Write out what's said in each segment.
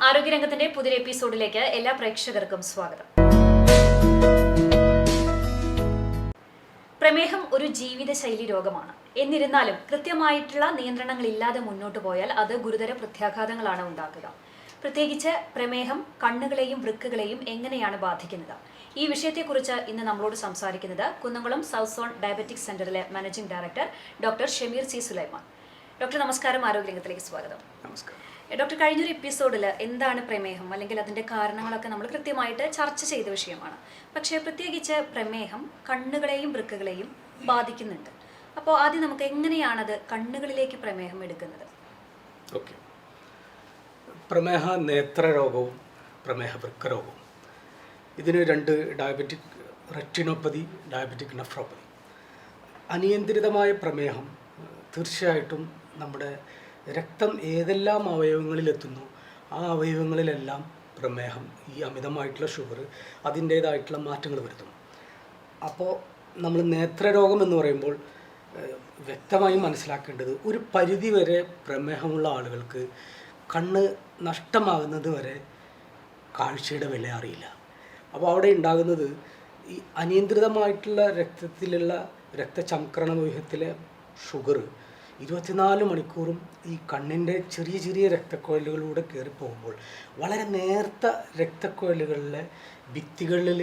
ആരോഗ്യരംഗത്തിന്റെ പുതിയ എപ്പിസോഡിലേക്ക് എല്ലാ പ്രേക്ഷകർക്കും സ്വാഗതം. പ്രമേഹം ഒരു ജീവിതശൈലി രോഗമാണ്. എന്നിരുന്നാലും കൃത്യമായിട്ടുള്ള നിയന്ത്രണങ്ങളില്ലാതെ മുന്നോട്ട് പോയാൽ അത് ഗുരുതര പ്രത്യാഘാതങ്ങളാണ് ഉണ്ടാക്കുക. പ്രത്യേകിച്ച് പ്രമേഹം കണ്ണുകളെയും വൃക്കകളെയും എങ്ങനെയാണ് ബാധിക്കുന്നത്? ഈ വിഷയത്തെക്കുറിച്ച് ഇന്ന് നമ്മളോട് സംസാരിക്കുന്നത് കുന്നംകുളം സൗത്ത് സോൺ ഡയബറ്റിക് സെന്ററിലെ managing director doctor Shameer C Sulaiman. Doctor നമസ്കാരം, ആരോഗ്യരംഗത്തിലേക്ക് സ്വാഗതം. നമസ്കാരം ഡോക്ടർ, കഴിഞ്ഞൊരു എപ്പിസോഡിൽ എന്താണ് പ്രമേഹം അല്ലെങ്കിൽ അതിൻ്റെ കാരണങ്ങളൊക്കെ നമ്മൾ കൃത്യമായിട്ട് ചർച്ച ചെയ്ത വിഷയമാണ്. പക്ഷേ പ്രത്യേകിച്ച് പ്രമേഹം കണ്ണുകളെയും വൃക്കകളെയും ബാധിക്കുന്നുണ്ട്. അപ്പോൾ ആദ്യം നമുക്ക് എങ്ങനെയാണത് കണ്ണുകളിലേക്ക് പ്രമേഹം എടുക്കുന്നത്? ഓക്കെ, പ്രമേഹ നേത്രരോഗവും പ്രമേഹ വൃക്കരോഗവും, ഇതിന് രണ്ട് ഡയബറ്റിക് റെറ്റിനോപ്പതി, ഡയബറ്റിക് നെഫ്രോപ്പതി. അനിയന്ത്രിതമായ പ്രമേഹം തീർച്ചയായിട്ടും നമ്മുടെ രക്തം ഏതെല്ലാം അവയവങ്ങളിലെത്തുന്നു ആ അവയവങ്ങളിലെല്ലാം പ്രമേഹം, ഈ അമിതമായിട്ടുള്ള ഷുഗർ അതിൻ്റേതായിട്ടുള്ള മാറ്റങ്ങൾ വരുത്തുന്നു. അപ്പോൾ നമ്മൾ നേത്രരോഗം എന്ന് പറയുമ്പോൾ വ്യക്തമായി മനസ്സിലാക്കേണ്ടത്, ഒരു പരിധിവരെ പ്രമേഹമുള്ള ആളുകൾക്ക് കണ്ണ് നഷ്ടമാകുന്നത് വരെ കാഴ്ചയുടെ വില അറിയില്ല. അപ്പോൾ അവിടെ ഉണ്ടാകുന്നത് ഈ അനിയന്ത്രിതമായിട്ടുള്ള രക്തത്തിലുള്ള രക്തചംക്രണ വ്യൂഹത്തിലെ ഷുഗർ 24 മണിക്കൂറും ഈ കണ്ണിൻ്റെ ചെറിയ ചെറിയ രക്തക്കുഴലുകളിലൂടെ കയറിപ്പോകുമ്പോൾ വളരെ നേർത്ത രക്തക്കുഴലുകളിലെ ഭിത്തികളിൽ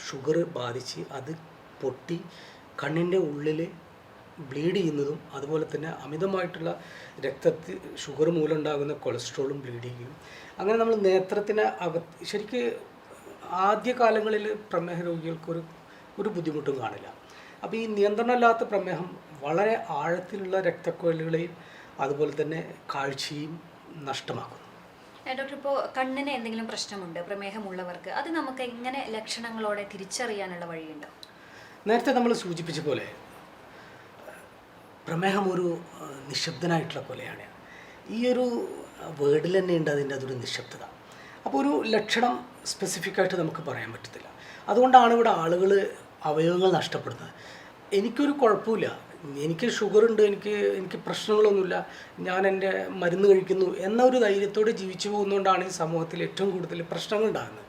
ഷുഗർ ബാധിച്ച് അത് പൊട്ടി കണ്ണിൻ്റെ ഉള്ളിൽ ബ്ലീഡ് ചെയ്യുന്നതും, അതുപോലെ തന്നെ അമിതമായിട്ടുള്ള രക്തത്തിൽ ഷുഗർ മൂലം ഉണ്ടാകുന്ന കൊളസ്ട്രോളും ബ്ലീഡ് ചെയ്യും. അങ്ങനെ നമ്മൾ നേത്രത്തിന് ശരിക്ക് ആദ്യകാലങ്ങളിൽ പ്രമേഹ രോഗികൾക്ക് ഒരു ബുദ്ധിമുട്ടും കാണില്ല. അപ്പോൾ ഈ നിയന്ത്രണമില്ലാത്ത പ്രമേഹം വളരെ ആഴത്തിലുള്ള രക്തക്കുഴലുകളെയും അതുപോലെ തന്നെ കാഴ്ചയും നഷ്ടമാക്കുന്നു. ഡോക്ടർ, ഇപ്പോൾ കണ്ണിന് എന്തെങ്കിലും പ്രശ്നമുണ്ട് പ്രമേഹമുള്ളവർക്ക്, അത് നമുക്ക് എങ്ങനെ ലക്ഷണങ്ങളോടെ തിരിച്ചറിയാനുള്ള വഴിയുണ്ടോ? നേരത്തെ നമ്മൾ സൂചിപ്പിച്ച പോലെ പ്രമേഹം ഒരു നിശബ്ദനായിട്ടുള്ള കൊലയാണ്. ഈ ഒരു വേർഡിൽ തന്നെ ഉണ്ട് അതൊരു നിശബ്ദത. അപ്പോൾ ഒരു ലക്ഷണം സ്പെസിഫിക്കായിട്ട് നമുക്ക് പറയാൻ പറ്റത്തില്ല. അതുകൊണ്ടാണ് ഇവിടെ ആളുകൾ അവയവങ്ങൾ നഷ്ടപ്പെടുന്നത്. എനിക്കൊരു കുഴപ്പമില്ല, എനിക്ക് ഷുഗറുണ്ട്, എനിക്ക് പ്രശ്നങ്ങളൊന്നുമില്ല, ഞാൻ എൻ്റെ മരുന്ന് കഴിക്കുന്നു എന്ന ഒരു ധൈര്യത്തോടെ ജീവിച്ചു പോകുന്നതുകൊണ്ടാണ് ഈ സമൂഹത്തിൽ ഏറ്റവും കൂടുതൽ പ്രശ്നങ്ങൾ ഉണ്ടാകുന്നത്.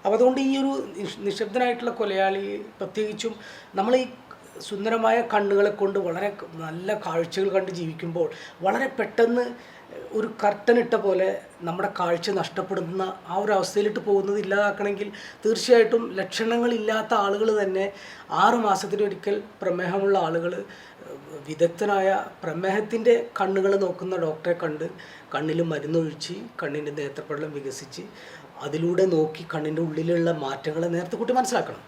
അപ്പോൾ അതുകൊണ്ട് ഈ ഒരു നിശബ്ദനായിട്ടുള്ള കൊലയാളി, പ്രത്യേകിച്ചും നമ്മൾ ഈ സുന്ദരമായ കണ്ണുകളെ കൊണ്ട് വളരെ നല്ല കാഴ്ചകൾ കണ്ട് ജീവിക്കുമ്പോൾ വളരെ പെട്ടെന്ന് ഒരു കർട്ടനിട്ട പോലെ നമ്മുടെ കാഴ്ച നഷ്ടപ്പെടുന്ന ആ ഒരു അവസ്ഥയിലിട്ട് പോകുന്നത് ഇല്ലാതാക്കണമെങ്കിൽ തീർച്ചയായിട്ടും ലക്ഷണങ്ങളില്ലാത്ത ആളുകൾ തന്നെ 6 മാസത്തിലൊരിക്കൽ പ്രമേഹമുള്ള ആളുകൾ വിദഗ്ധനായ പ്രമേഹത്തിൻ്റെ കണ്ണുകൾ നോക്കുന്ന ഡോക്ടറെ കണ്ട് കണ്ണിൽ മരുന്നൊഴിച്ച് കണ്ണിൻ്റെ നേത്രപടലം വികസിച്ച് അതിലൂടെ നോക്കി കണ്ണിൻ്റെ ഉള്ളിലുള്ള മാറ്റങ്ങളെ നേരത്തെ കൂട്ടി മനസ്സിലാക്കണം.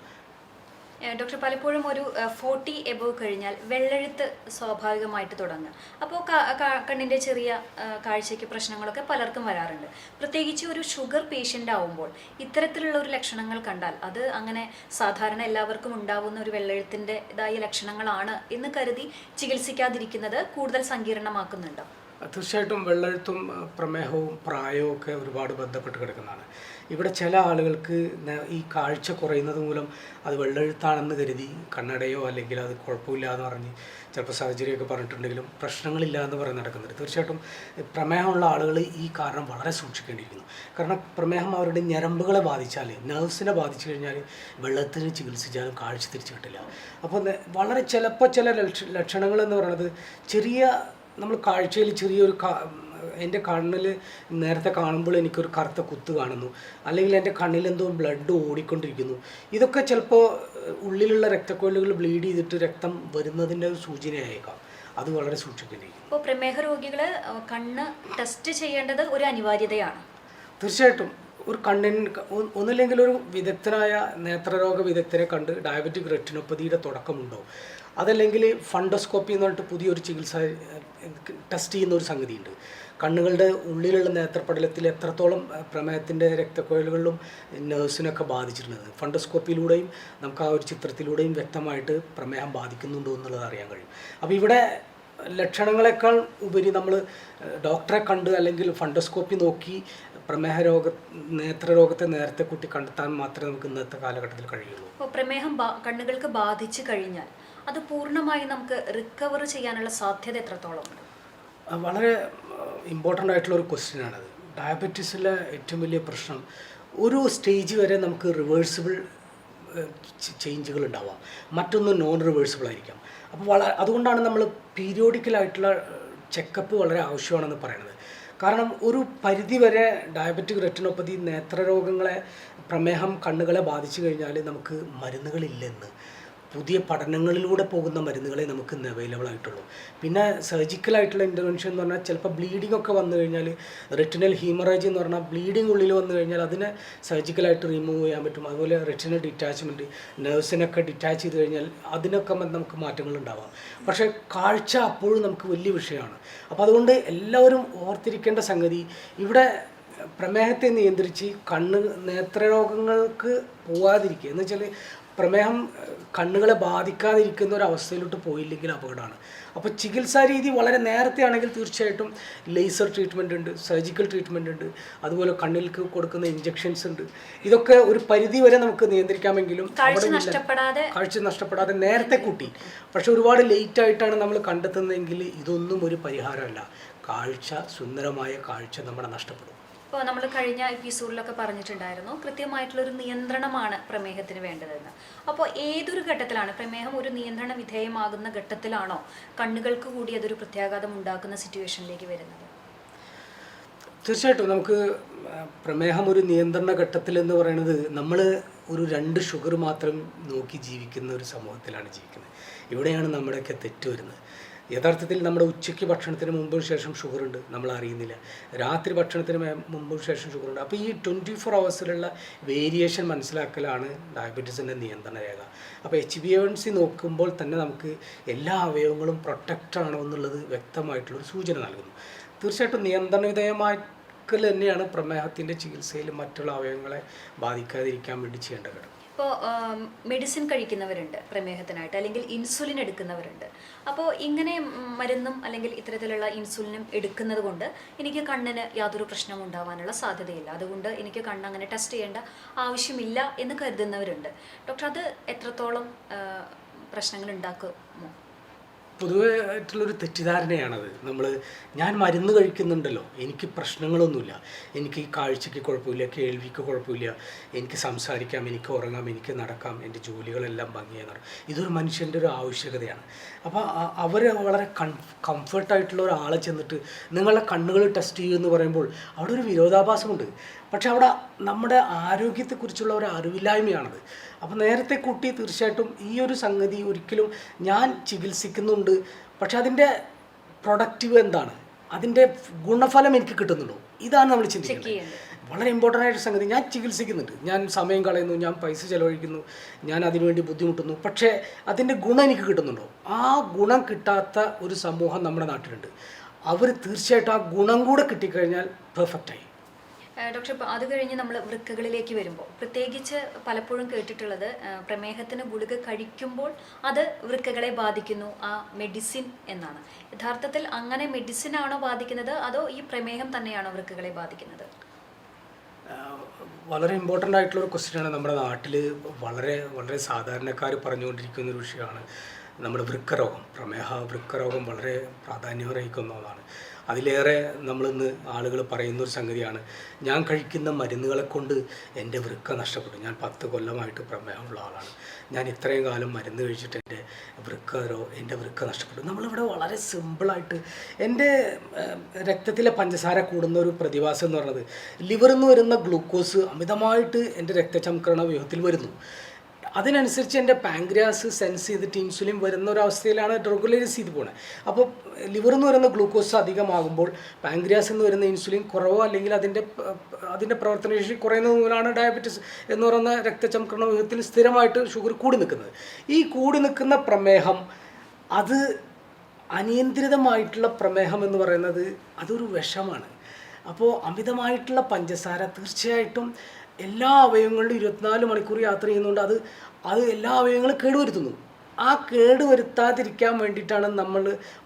ഡോക്ടർ, പലപ്പോഴും ഒരു 40 എബോവ് കഴിഞ്ഞാൽ വെള്ളെഴുത്ത് സ്വാഭാവികമായിട്ട് തുടങ്ങുക. അപ്പോൾ കണ്ണിൻ്റെ ചെറിയ കാഴ്ചയ്ക്ക് പ്രശ്നങ്ങളൊക്കെ പലർക്കും വരാറുണ്ട്. പ്രത്യേകിച്ച് ഒരു ഷുഗർ പേഷ്യൻ്റ് ആവുമ്പോൾ ഇത്തരത്തിലുള്ള ഒരു ലക്ഷണങ്ങൾ കണ്ടാൽ അത് അങ്ങനെ സാധാരണ എല്ലാവർക്കും ഉണ്ടാവുന്ന ഒരു വെള്ളെഴുത്തിൻ്റെതായ ലക്ഷണങ്ങളാണ് എന്ന് കരുതി ചികിത്സിക്കാതിരിക്കുന്നത് കൂടുതൽ സങ്കീർണമാക്കുന്നുണ്ടോ? തീർച്ചയായിട്ടും വെള്ളെഴുത്തും പ്രമേഹവും പ്രായവും ഒക്കെ ഒരുപാട് ബന്ധപ്പെട്ട് കിടക്കുന്നതാണ്. ഇവിടെ ചില ആളുകൾക്ക് ഈ കാഴ്ച കുറയുന്നത് മൂലം അത് വെള്ളെഴുത്താണെന്ന് കരുതി കണ്ണടയോ അല്ലെങ്കിൽ അത് കുഴപ്പമില്ല എന്ന് പറഞ്ഞ് ചിലപ്പോൾ സാഹചര്യമൊക്കെ പറഞ്ഞിട്ടുണ്ടെങ്കിലും പ്രശ്നങ്ങളില്ല എന്ന് പറഞ്ഞ് നടക്കുന്നുണ്ട്. തീർച്ചയായിട്ടും പ്രമേഹമുള്ള ആളുകൾ ഈ കാരണം വളരെ സൂക്ഷിക്കേണ്ടിയിരിക്കുന്നു. കാരണം പ്രമേഹം അവരുടെ ഞരമ്പുകളെ ബാധിച്ചാൽ, നെർവ്സിനെ ബാധിച്ചു കഴിഞ്ഞാൽ വെള്ളത്തിന് ചികിത്സിച്ചാലും കാഴ്ച തിരിച്ചു കിട്ടില്ല. അപ്പോൾ വളരെ ചിലപ്പോൾ ചില ലക്ഷണങ്ങൾ എന്ന് പറയുന്നത് ചെറിയ നമ്മൾ കാഴ്ചയിൽ ചെറിയൊരു എൻ്റെ കണ്ണിൽ നേരത്തെ കാണുമ്പോൾ എനിക്കൊരു കറുത്ത കുത്ത് കാണുന്നു, അല്ലെങ്കിൽ എൻ്റെ കണ്ണിലെന്തോ ബ്ലഡ് ഓടിക്കൊണ്ടിരിക്കുന്നു. ഇതൊക്കെ ചിലപ്പോൾ ഉള്ളിലുള്ള രക്തക്കുഴലുകൾ ബ്ലീഡ് ചെയ്തിട്ട് രക്തം വരുന്നതിൻ്റെ ഒരു സൂചനയായേക്കാം. അത് വളരെ സൂക്ഷിക്കേണ്ടിയിരിക്കും. ഇപ്പോൾ പ്രമേഹ രോഗികൾ കണ്ണ് ടെസ്റ്റ് ചെയ്യേണ്ടത് ഒരു അനിവാര്യതയാണ്. തീർച്ചയായിട്ടും ഒരു ഒന്നില്ലെങ്കിൽ ഒരു വിദഗ്ധനായ നേത്രരോഗ വിദഗ്ധരെ കണ്ട് ഡയബറ്റിക് റെറ്റിനോപ്പതിയുടെ തുടക്കമുണ്ടോ, അതല്ലെങ്കിൽ ഫണ്ടോസ്കോപ്പി എന്ന് പറഞ്ഞിട്ട് പുതിയൊരു ചികിത്സ ടെസ്റ്റ് ചെയ്യുന്ന ഒരു സംഗതിയുണ്ട്. കണ്ണുകളുടെ ഉള്ളിലുള്ള നേത്രപടലത്തിൽ എത്രത്തോളം പ്രമേഹത്തിൻ്റെ രക്തക്കുഴലുകളിലും നെർവ്സിനൊക്കെ ബാധിച്ചിട്ടുള്ളത് ഫണ്ടോസ്കോപ്പിയിലൂടെയും നമുക്ക് ആ ഒരു ചിത്രത്തിലൂടെയും വ്യക്തമായിട്ട് പ്രമേഹം ബാധിക്കുന്നുണ്ടോ എന്നുള്ളത് അറിയാൻ കഴിയും. അപ്പോൾ ഇവിടെ ലക്ഷണങ്ങളെക്കാൾ ഉപരി നമ്മൾ ഡോക്ടറെ കണ്ട് അല്ലെങ്കിൽ ഫണ്ടോസ്കോപ്പി നോക്കി നേത്രരോഗത്തെ നേരത്തെ കൂട്ടി കണ്ടെത്താൻ മാത്രമേ നമുക്ക് ഇന്നത്തെ കാലഘട്ടത്തിൽ കഴിയുള്ളൂ. അപ്പോൾ പ്രമേഹം കണ്ണുകൾക്ക് ബാധിച്ചു കഴിഞ്ഞാൽ അത് പൂർണ്ണമായി നമുക്ക് റിക്കവർ ചെയ്യാനുള്ള സാധ്യത എത്രത്തോളം ഉണ്ട്? വളരെ ഇമ്പോർട്ടൻ്റ് ആയിട്ടുള്ള ഒരു ക്വസ്റ്റ്യനാണത്. ഡയബറ്റീസിലെ ഏറ്റവും വലിയ പ്രശ്നം ഒരു സ്റ്റേജ് വരെ നമുക്ക് റിവേഴ്സിബിൾ ചേഞ്ചുകൾ ഉണ്ടാവാം, മറ്റൊന്ന് നോൺ റിവേഴ്സിബിൾ ആയിരിക്കാം. അപ്പോൾ അതുകൊണ്ടാണ് നമ്മൾ പീരിയോഡിക്കലായിട്ടുള്ള ചെക്കപ്പ് വളരെ ആവശ്യമാണെന്ന് പറയുന്നത്. കാരണം ഒരു പരിധി വരെ ഡയബറ്റിക് റെറ്റിനോപ്പതി നേത്രരോഗങ്ങളെ, പ്രമേഹം കണ്ണുകളെ ബാധിച്ചു കഴിഞ്ഞാൽ നമുക്ക് മരുന്നുകളില്ലെന്ന്, പുതിയ പഠനങ്ങളിലൂടെ പോകുന്ന മരുന്നുകളെ നമുക്ക് ഇന്ന് അവൈലബിൾ ആയിട്ടുള്ളൂ. പിന്നെ സർജിക്കലായിട്ടുള്ള ഇൻ്റർവെൻഷൻ എന്ന് പറഞ്ഞാൽ ചിലപ്പോൾ ബ്ലീഡിംഗ് ഒക്കെ വന്നു കഴിഞ്ഞാൽ, റെറ്റിനൽ ഹീമറേജ് എന്ന് പറഞ്ഞാൽ ബ്ലീഡിംഗ് ഉള്ളിൽ വന്നു കഴിഞ്ഞാൽ അതിനെ സർജിക്കലായിട്ട് റിമൂവ് ചെയ്യാൻ പറ്റും. അതുപോലെ റെറ്റിനൽ ഡിറ്റാച്ച്മെൻറ്റ്, നെർവ്സിനൊക്കെ ഡിറ്റാച്ച് ചെയ്ത് കഴിഞ്ഞാൽ അതിനൊക്കെ നമുക്ക് മാറ്റങ്ങൾ ഉണ്ടാവാം. പക്ഷേ കാഴ്ച അപ്പോഴും നമുക്ക് വലിയ വിഷയമാണ്. അപ്പോൾ അതുകൊണ്ട് എല്ലാവരും ഓർത്തിരിക്കേണ്ട സംഗതി, ഇവിടെ പ്രമേഹത്തെ നിയന്ത്രിച്ച് നേത്രരോഗങ്ങൾക്ക് പോകാതിരിക്കുക എന്ന് വെച്ചാൽ പ്രമേഹം കണ്ണുകളെ ബാധിക്കാതിരിക്കുന്ന ഒരു അവസ്ഥയിലോട്ട് പോയില്ലെങ്കിൽ അപകടമാണ്. അപ്പോൾ ചികിത്സാ രീതി വളരെ നേരത്തെ ആണെങ്കിൽ തീർച്ചയായിട്ടും ലേസർ ട്രീറ്റ്മെൻ്റ് ഉണ്ട്, സർജിക്കൽ ട്രീറ്റ്മെൻ്റ് ഉണ്ട്, അതുപോലെ കണ്ണിലേക്ക് കൊടുക്കുന്ന ഇഞ്ചെക്ഷൻസ് ഉണ്ട്. ഇതൊക്കെ ഒരു പരിധി വരെ നമുക്ക് നിയന്ത്രിക്കാമെങ്കിലും കാഴ്ച നഷ്ടപ്പെടാതെ നേരത്തെ കൂട്ടി. പക്ഷെ ഒരുപാട് ലേറ്റ് ആയിട്ടാണ് നമ്മൾ കണ്ടെത്തുന്നതെങ്കിൽ ഇതൊന്നും ഒരു പരിഹാരമല്ല. സുന്ദരമായ കാഴ്ച നമ്മുടെ നഷ്ടപ്പെടും. ഇപ്പോൾ നമ്മൾ കഴിഞ്ഞ എപ്പിസോഡിലൊക്കെ പറഞ്ഞിട്ടുണ്ടായിരുന്നു, കൃത്യമായിട്ടുള്ളൊരു നിയന്ത്രണമാണ് പ്രമേഹത്തിന് വേണ്ടതെന്ന്. അപ്പോൾ ഏതൊരു ഘട്ടത്തിലാണ് പ്രമേഹം ഒരു നിയന്ത്രണ വിധേയമാകുന്ന ഘട്ടത്തിലാണോ കണ്ണുകൾക്ക് കൂടി അതൊരു പ്രത്യാഘാതം ഉണ്ടാക്കുന്ന സിറ്റുവേഷനിലേക്ക് വരുന്നത്? തീർച്ചയായിട്ടും നമുക്ക് പ്രമേഹം ഒരു നിയന്ത്രണ ഘട്ടത്തിൽ എന്ന് പറയുന്നത്, നമ്മൾ ഒരു 2 ഷുഗർ മാത്രം നോക്കി ജീവിക്കുന്ന ഒരു സമൂഹത്തിലാണ് ജീവിക്കുന്നത്. ഇവിടെയാണ് നമ്മുടെയൊക്കെ തെറ്റ് വരുന്നത്. യഥാർത്ഥത്തിൽ നമ്മുടെ ഉച്ചയ്ക്ക് ഭക്ഷണത്തിന് മുമ്പും ശേഷം ഷുഗറുണ്ട്, നമ്മൾ അറിയുന്നില്ല. രാത്രി ഭക്ഷണത്തിന് മുമ്പും ശേഷം ഷുഗറുണ്ട്. അപ്പോൾ ഈ 24 ഹവേഴ്സിലുള്ള വേരിയേഷൻ മനസ്സിലാക്കലാണ് ഡയബറ്റീസിൻ്റെ നിയന്ത്രണ രേഖ. അപ്പോൾ HbA1c നോക്കുമ്പോൾ തന്നെ നമുക്ക് എല്ലാ അവയവങ്ങളും പ്രൊട്ടക്റ്റ് ആണോ എന്നുള്ളത് വ്യക്തമായിട്ടുള്ളൊരു സൂചന നൽകുന്നു. തീർച്ചയായിട്ടും നിയന്ത്രണ വിധേയമാക്കൽ തന്നെയാണ് പ്രമേഹത്തിൻ്റെ ചികിത്സയിൽ മറ്റുള്ള അവയവങ്ങളെ ബാധിക്കാതിരിക്കാൻ വേണ്ടി ചെയ്യേണ്ട ഘട്ടം. ഇപ്പോൾ മെഡിസിൻ കഴിക്കുന്നവരുണ്ട് പ്രമേഹത്തിനായിട്ട്, അല്ലെങ്കിൽ ഇൻസുലിൻ എടുക്കുന്നവരുണ്ട്. അപ്പോൾ ഇങ്ങനെ മരുന്നും അല്ലെങ്കിൽ ഇത്തരത്തിലുള്ള ഇൻസുലിനും എടുക്കുന്നത് കൊണ്ട് എനിക്ക് കണ്ണിന് യാതൊരു പ്രശ്നവും ഉണ്ടാവാനുള്ള സാധ്യതയില്ല, അതുകൊണ്ട് എനിക്ക് കണ്ണ് അങ്ങനെ ടെസ്റ്റ് ചെയ്യേണ്ട ആവശ്യമില്ല എന്ന് കരുതുന്നവരുണ്ട്. ഡോക്ടർ, അത് എത്രത്തോളം പ്രശ്നങ്ങൾ ഉണ്ടാക്കുമോ? പൊതുവേ ആയിട്ടുള്ളൊരു തെറ്റിദ്ധാരണയാണത്. ഞാൻ മരുന്ന് കഴിക്കുന്നുണ്ടല്ലോ, എനിക്ക് പ്രശ്നങ്ങളൊന്നുമില്ല, എനിക്ക് ഈ കാഴ്ചയ്ക്ക് കുഴപ്പമില്ല, കേൾവിക്ക് കുഴപ്പമില്ല, എനിക്ക് സംസാരിക്കാം, എനിക്ക് ഉറങ്ങാം, എനിക്ക് നടക്കാം, എൻ്റെ ജോലികളെല്ലാം ഭംഗിയായി നടക്കും. ഇതൊരു മനുഷ്യൻ്റെ ഒരു ആവശ്യകതയാണ്. അപ്പോൾ അവർ വളരെ കംഫർട്ടായിട്ടുള്ള ഒരാളെ ചെന്നിട്ട് നിങ്ങളുടെ കണ്ണുകൾ ടെസ്റ്റ് ചെയ്യുമെന്ന് പറയുമ്പോൾ അവിടെ ഒരു വിരോധാഭാസമുണ്ട്. പക്ഷെ അവിടെ നമ്മുടെ ആരോഗ്യത്തെക്കുറിച്ചുള്ള ഒരു അറിവില്ലായ്മയാണത്. അപ്പോൾ നേരത്തെ കൂട്ടി തീർച്ചയായിട്ടും ഈ ഒരു സംഗതി ഒരിക്കലും ഞാൻ ചികിത്സിക്കുന്നുണ്ട്, പക്ഷെ അതിൻ്റെ പ്രൊഡക്റ്റീവ് എന്താണ്, അതിൻ്റെ ഗുണഫലം എനിക്ക് കിട്ടുന്നുണ്ടോ, ഇതാണ് നമ്മൾ ചിന്തിക്കുന്നത്. വളരെ ഇമ്പോർട്ടൻ്റ് ആയിട്ട് സംഗതി. ഞാൻ ചികിത്സിക്കുന്നുണ്ട്, ഞാൻ സമയം കളയുന്നു, ഞാൻ പൈസ ചിലവഴിക്കുന്നു, ഞാൻ അതിനുവേണ്ടി ബുദ്ധിമുട്ടുന്നു, പക്ഷേ അതിൻ്റെ ഗുണം എനിക്ക് കിട്ടുന്നുണ്ടോ? ആ ഗുണം കിട്ടാത്ത ഒരു സമൂഹം നമ്മുടെ നാട്ടിലുണ്ട്. അവർ തീർച്ചയായിട്ടും ആ ഗുണം കൂടെ കിട്ടിക്കഴിഞ്ഞാൽ പെർഫെക്റ്റായി. ഡോക്ടർ, ഇപ്പോൾ അത് കഴിഞ്ഞ് നമ്മൾ വൃക്കകളിലേക്ക് വരുമ്പോൾ പ്രത്യേകിച്ച് പലപ്പോഴും കേട്ടിട്ടുള്ളത് പ്രമേഹത്തിന് ഗുളിക കഴിക്കുമ്പോൾ അത് വൃക്കകളെ ബാധിക്കുന്നു, ആ മെഡിസിൻ എന്നാണ്. യഥാർത്ഥത്തിൽ അങ്ങനെ മെഡിസിൻ ആണോ ബാധിക്കുന്നത്, അതോ ഈ പ്രമേഹം തന്നെയാണോ വൃക്കകളെ ബാധിക്കുന്നത്? വളരെ ഇമ്പോർട്ടൻ്റ് ആയിട്ടുള്ളൊരു ക്വസ്റ്റ്യനാണ്. നമ്മുടെ നാട്ടിൽ വളരെ വളരെ സാധാരണക്കാർ പറഞ്ഞുകൊണ്ടിരിക്കുന്ന ഒരു വിഷയമാണ് നമ്മുടെ വൃക്കരോഗം. വൃക്കരോഗം വളരെ പ്രാധാന്യമർഹിക്കുന്ന ഒന്നാണ്. അതിലേറെ നമ്മളിന്ന് ആളുകൾ പറയുന്നൊരു സംഗതിയാണ്, ഞാൻ കഴിക്കുന്ന മരുന്നുകളെ കൊണ്ട് എൻ്റെ വൃക്ക നഷ്ടപ്പെട്ടു, ഞാൻ 10 കൊല്ലമായിട്ട് പ്രമേഹമുള്ള ആളാണ്, ഞാൻ ഇത്രയും കാലം മരുന്ന് കഴിച്ചിട്ട് എൻ്റെ വൃക്ക നഷ്ടപ്പെട്ടു. നമ്മളിവിടെ വളരെ സിമ്പിളായിട്ട്, എൻ്റെ രക്തത്തിലെ പഞ്ചസാര കൂടുന്ന ഒരു പ്രതിഭാസം എന്ന് പറയുന്നത്, ലിവറിൽ നിന്ന് വരുന്ന ഗ്ലൂക്കോസ് അമിതമായിട്ട് എൻ്റെ രക്തചംക്രമണ വ്യൂഹത്തിൽ വരുന്നു. അതിനനുസരിച്ച് എൻ്റെ പാങ്ക്രിയാസ് സെൻസ് ചെയ്തിട്ട് ഇൻസുലിൻ വരുന്ന ഒരവസ്ഥയിലാണ് റെഗുലൈസ് ചെയ്ത് പോകുന്നത്. അപ്പോൾ ലിവറിൽ നിന്ന് വരുന്ന ഗ്ലൂക്കോസ് അധികമാകുമ്പോൾ പാങ്ക്രിയാസിൽ നിന്ന് വരുന്ന ഇൻസുലിൻ കുറവോ അല്ലെങ്കിൽ അതിൻ്റെ പ്രവർത്തനശേഷി കുറയുന്നത് മൂലമാണ് ഡയബറ്റീസ് എന്ന് പറയുന്ന രക്തചംക്രമണ വ്യൂഹത്തിൽ സ്ഥിരമായിട്ട് ഷുഗർ കൂടി നിൽക്കുന്നത്. ഈ കൂടി നിൽക്കുന്ന പ്രമേഹം, അത് അനിയന്ത്രിതമായിട്ടുള്ള പ്രമേഹം എന്ന് പറയുന്നത് അതൊരു വിഷമാണ്. അപ്പോൾ അമിതമായിട്ടുള്ള പഞ്ചസാര തീർച്ചയായിട്ടും എല്ലാ അവയവങ്ങളിലും 24 മണിക്കൂർ യാത്ര ചെയ്യുന്നുണ്ട്. അത് എല്ലാ അവയവങ്ങളും കേടുവരുത്തുന്നു. ആ കേട് വരുത്താതിരിക്കാൻ വേണ്ടിയിട്ടാണ് നമ്മൾ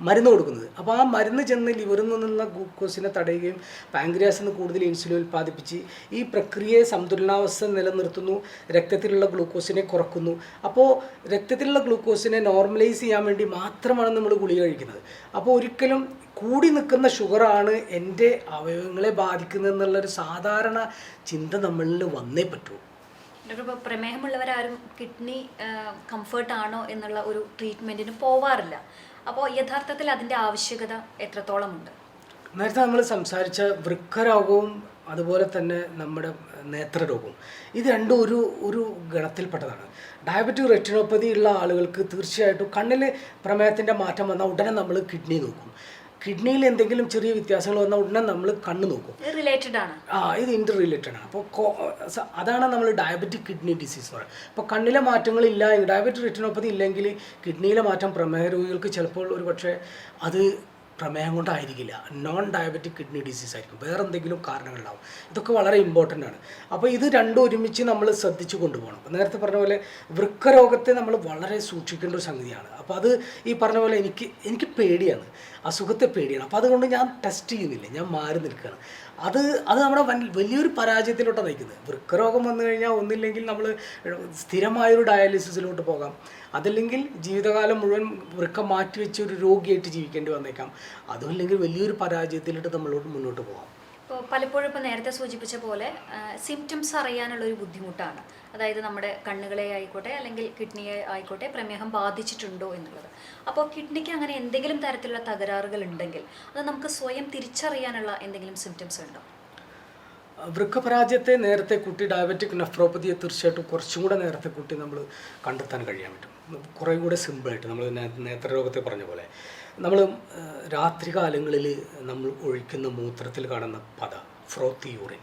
മരുന്ന് കൊടുക്കുന്നത്. അപ്പോൾ ആ മരുന്ന് ചെന്ന് ലിവറിൽ നിന്നുള്ള ഗ്ലൂക്കോസിനെ തടയുകയും പാങ്ക്രിയാസിൽ നിന്ന് കൂടുതൽ ഇൻസുലിൻ ഉൽപ്പാദിപ്പിച്ച് ഈ പ്രക്രിയയെ സന്തുലനാവസ്ഥ നിലനിർത്തുന്നു, രക്തത്തിലുള്ള ഗ്ലൂക്കോസിനെ കുറക്കുന്നു. അപ്പോൾ രക്തത്തിലുള്ള ഗ്ലൂക്കോസിനെ നോർമലൈസ് ചെയ്യാൻ വേണ്ടി മാത്രമാണ് നമ്മൾ ഗുളിക കഴിക്കുന്നത്. അപ്പോൾ ഒരിക്കലും കൂടി നിൽക്കുന്ന ഷുഗറാണ് എൻ്റെ അവയവങ്ങളെ ബാധിക്കുന്നത് എന്നുള്ളൊരു സാധാരണ ചിന്ത നമ്മളിൽ വന്നേ പറ്റൂ. ഡോക്ടർ, ഇപ്പോൾ പ്രമേഹമുള്ളവരാരും കിഡ്നി കംഫർട്ടാണോ എന്നുള്ള ഒരു ട്രീറ്റ്മെൻറ്റിന് പോവാറില്ല. അപ്പോൾ യഥാർത്ഥത്തിൽ അതിൻ്റെ ആവശ്യകത എത്രത്തോളമുണ്ട്? നേരത്തെ നമ്മൾ സംസാരിച്ച വൃക്കരോഗവും അതുപോലെ തന്നെ നമ്മുടെ നേത്രരോഗവും ഇത് രണ്ടും ഒരു ഗണത്തിൽപ്പെട്ടതാണ്. ഡയബറ്റിക് റെറ്റിനോപ്പതി ഉള്ള ആളുകൾക്ക് തീർച്ചയായിട്ടും കണ്ണിൽ പ്രമേഹത്തിൻ്റെ മാറ്റം വന്നാൽ ഉടനെ നമ്മൾ കിഡ്നി നോക്കും. കിഡ്നിയിൽ എന്തെങ്കിലും ചെറിയ വ്യത്യാസങ്ങൾ വന്നാൽ ഉടനെ നമ്മൾ കണ്ണ് നോക്കും. റിലേറ്റഡ് ആണ്. ഇത് ഇൻ്റർ റിലേറ്റഡ് ആണ്. അപ്പോൾ അതാണ് നമ്മൾ ഡയബറ്റിക് കിഡ്നി ഡിസീസ് പറയുന്നത്. അപ്പോൾ കണ്ണിലെ മാറ്റങ്ങളില്ല, ഡയബറ്റിക് റെറ്റിനോപ്പതി ഇല്ലെങ്കിൽ കിഡ്നിയിലെ മാറ്റം പ്രമേഹ രോഗികൾക്ക് ചിലപ്പോൾ ഒരു പക്ഷേ അത് പ്രമേഹം കൊണ്ടായിരിക്കില്ല, നോൺ ഡയബറ്റിക് കിഡ്നി ഡിസീസ് ആയിരിക്കും, വേറെ എന്തെങ്കിലും കാരണങ്ങളുണ്ടാവും. ഇതൊക്കെ വളരെ ഇമ്പോർട്ടൻ്റ് ആണ്. അപ്പോൾ ഇത് രണ്ടും ഒരുമിച്ച് നമ്മൾ ശ്രദ്ധിച്ചു കൊണ്ടുപോകണം. നേരത്തെ പറഞ്ഞ പോലെ വൃക്കരോഗത്തെ നമ്മൾ വളരെ സൂക്ഷിക്കേണ്ട ഒരു സംഗതിയാണ്. അപ്പോൾ അത് ഈ പറഞ്ഞ പോലെ എനിക്ക് പേടിയാണ്, അസുഖത്തെ പേടിയാണ്. അപ്പോൾ അതുകൊണ്ട് ഞാൻ ടെസ്റ്റ് ചെയ്യുന്നില്ല, ഞാൻ മാറി നിൽക്കുകയാണ്. അത് നമ്മുടെ വലിയൊരു പരാജയത്തിലോട്ടാണ് നയിക്കുന്നത്. വൃക്കരോഗം വന്നു കഴിഞ്ഞാൽ ഒന്നില്ലെങ്കിൽ നമ്മൾ സ്ഥിരമായൊരു ഡയാലിസിസിലോട്ട് പോകാം, അതല്ലെങ്കിൽ ജീവിതകാലം മുഴുവൻ വൃക്ക മാറ്റിവെച്ച് ഒരു രോഗിയായിട്ട് ജീവിക്കേണ്ടി വന്നേക്കാം, അതുമല്ലെങ്കിൽ വലിയൊരു പരാജയത്തിലോട്ട് നമ്മളോട് മുന്നോട്ട് പോകാം. ഇപ്പോൾ പലപ്പോഴും ഇപ്പോൾ നേരത്തെ സൂചിപ്പിച്ച പോലെ സിംറ്റംസ് അറിയാനുള്ളൊരു ബുദ്ധിമുട്ടാണ്. അതായത് നമ്മുടെ കണ്ണുകളെ ആയിക്കോട്ടെ അല്ലെങ്കിൽ കിഡ്നിയെ ആയിക്കോട്ടെ പ്രമേഹം ബാധിച്ചിട്ടുണ്ടോ എന്നുള്ളത്. അപ്പോൾ കിഡ്നിക്ക് അങ്ങനെ എന്തെങ്കിലും തരത്തിലുള്ള തകരാറുകൾ ഉണ്ടെങ്കിൽ അത് നമുക്ക് സ്വയം തിരിച്ചറിയാനുള്ള എന്തെങ്കിലും സിംറ്റംസ് ഉണ്ടോ? വൃക്കപരാജയത്തെ നേരത്തെ കൂട്ടി ഡയബറ്റിക് നെഫ്രോപ്പതിയെ തീർച്ചയായിട്ടും കുറച്ചും കൂടെ നേരത്തെ കൂട്ടി നമ്മൾ കണ്ടെത്താൻ കഴിയാൻ പറ്റും. കുറേ കൂടെ സിമ്പിളായിട്ട് നമ്മൾ നേത്രരോഗത്തെ പറഞ്ഞ പോലെ നമ്മൾ രാത്രി കാലങ്ങളിൽ നമ്മൾ ഒഴിക്കുന്ന മൂത്രത്തിൽ കാണുന്ന പത, ഫ്രോത്തി യൂറിൻ,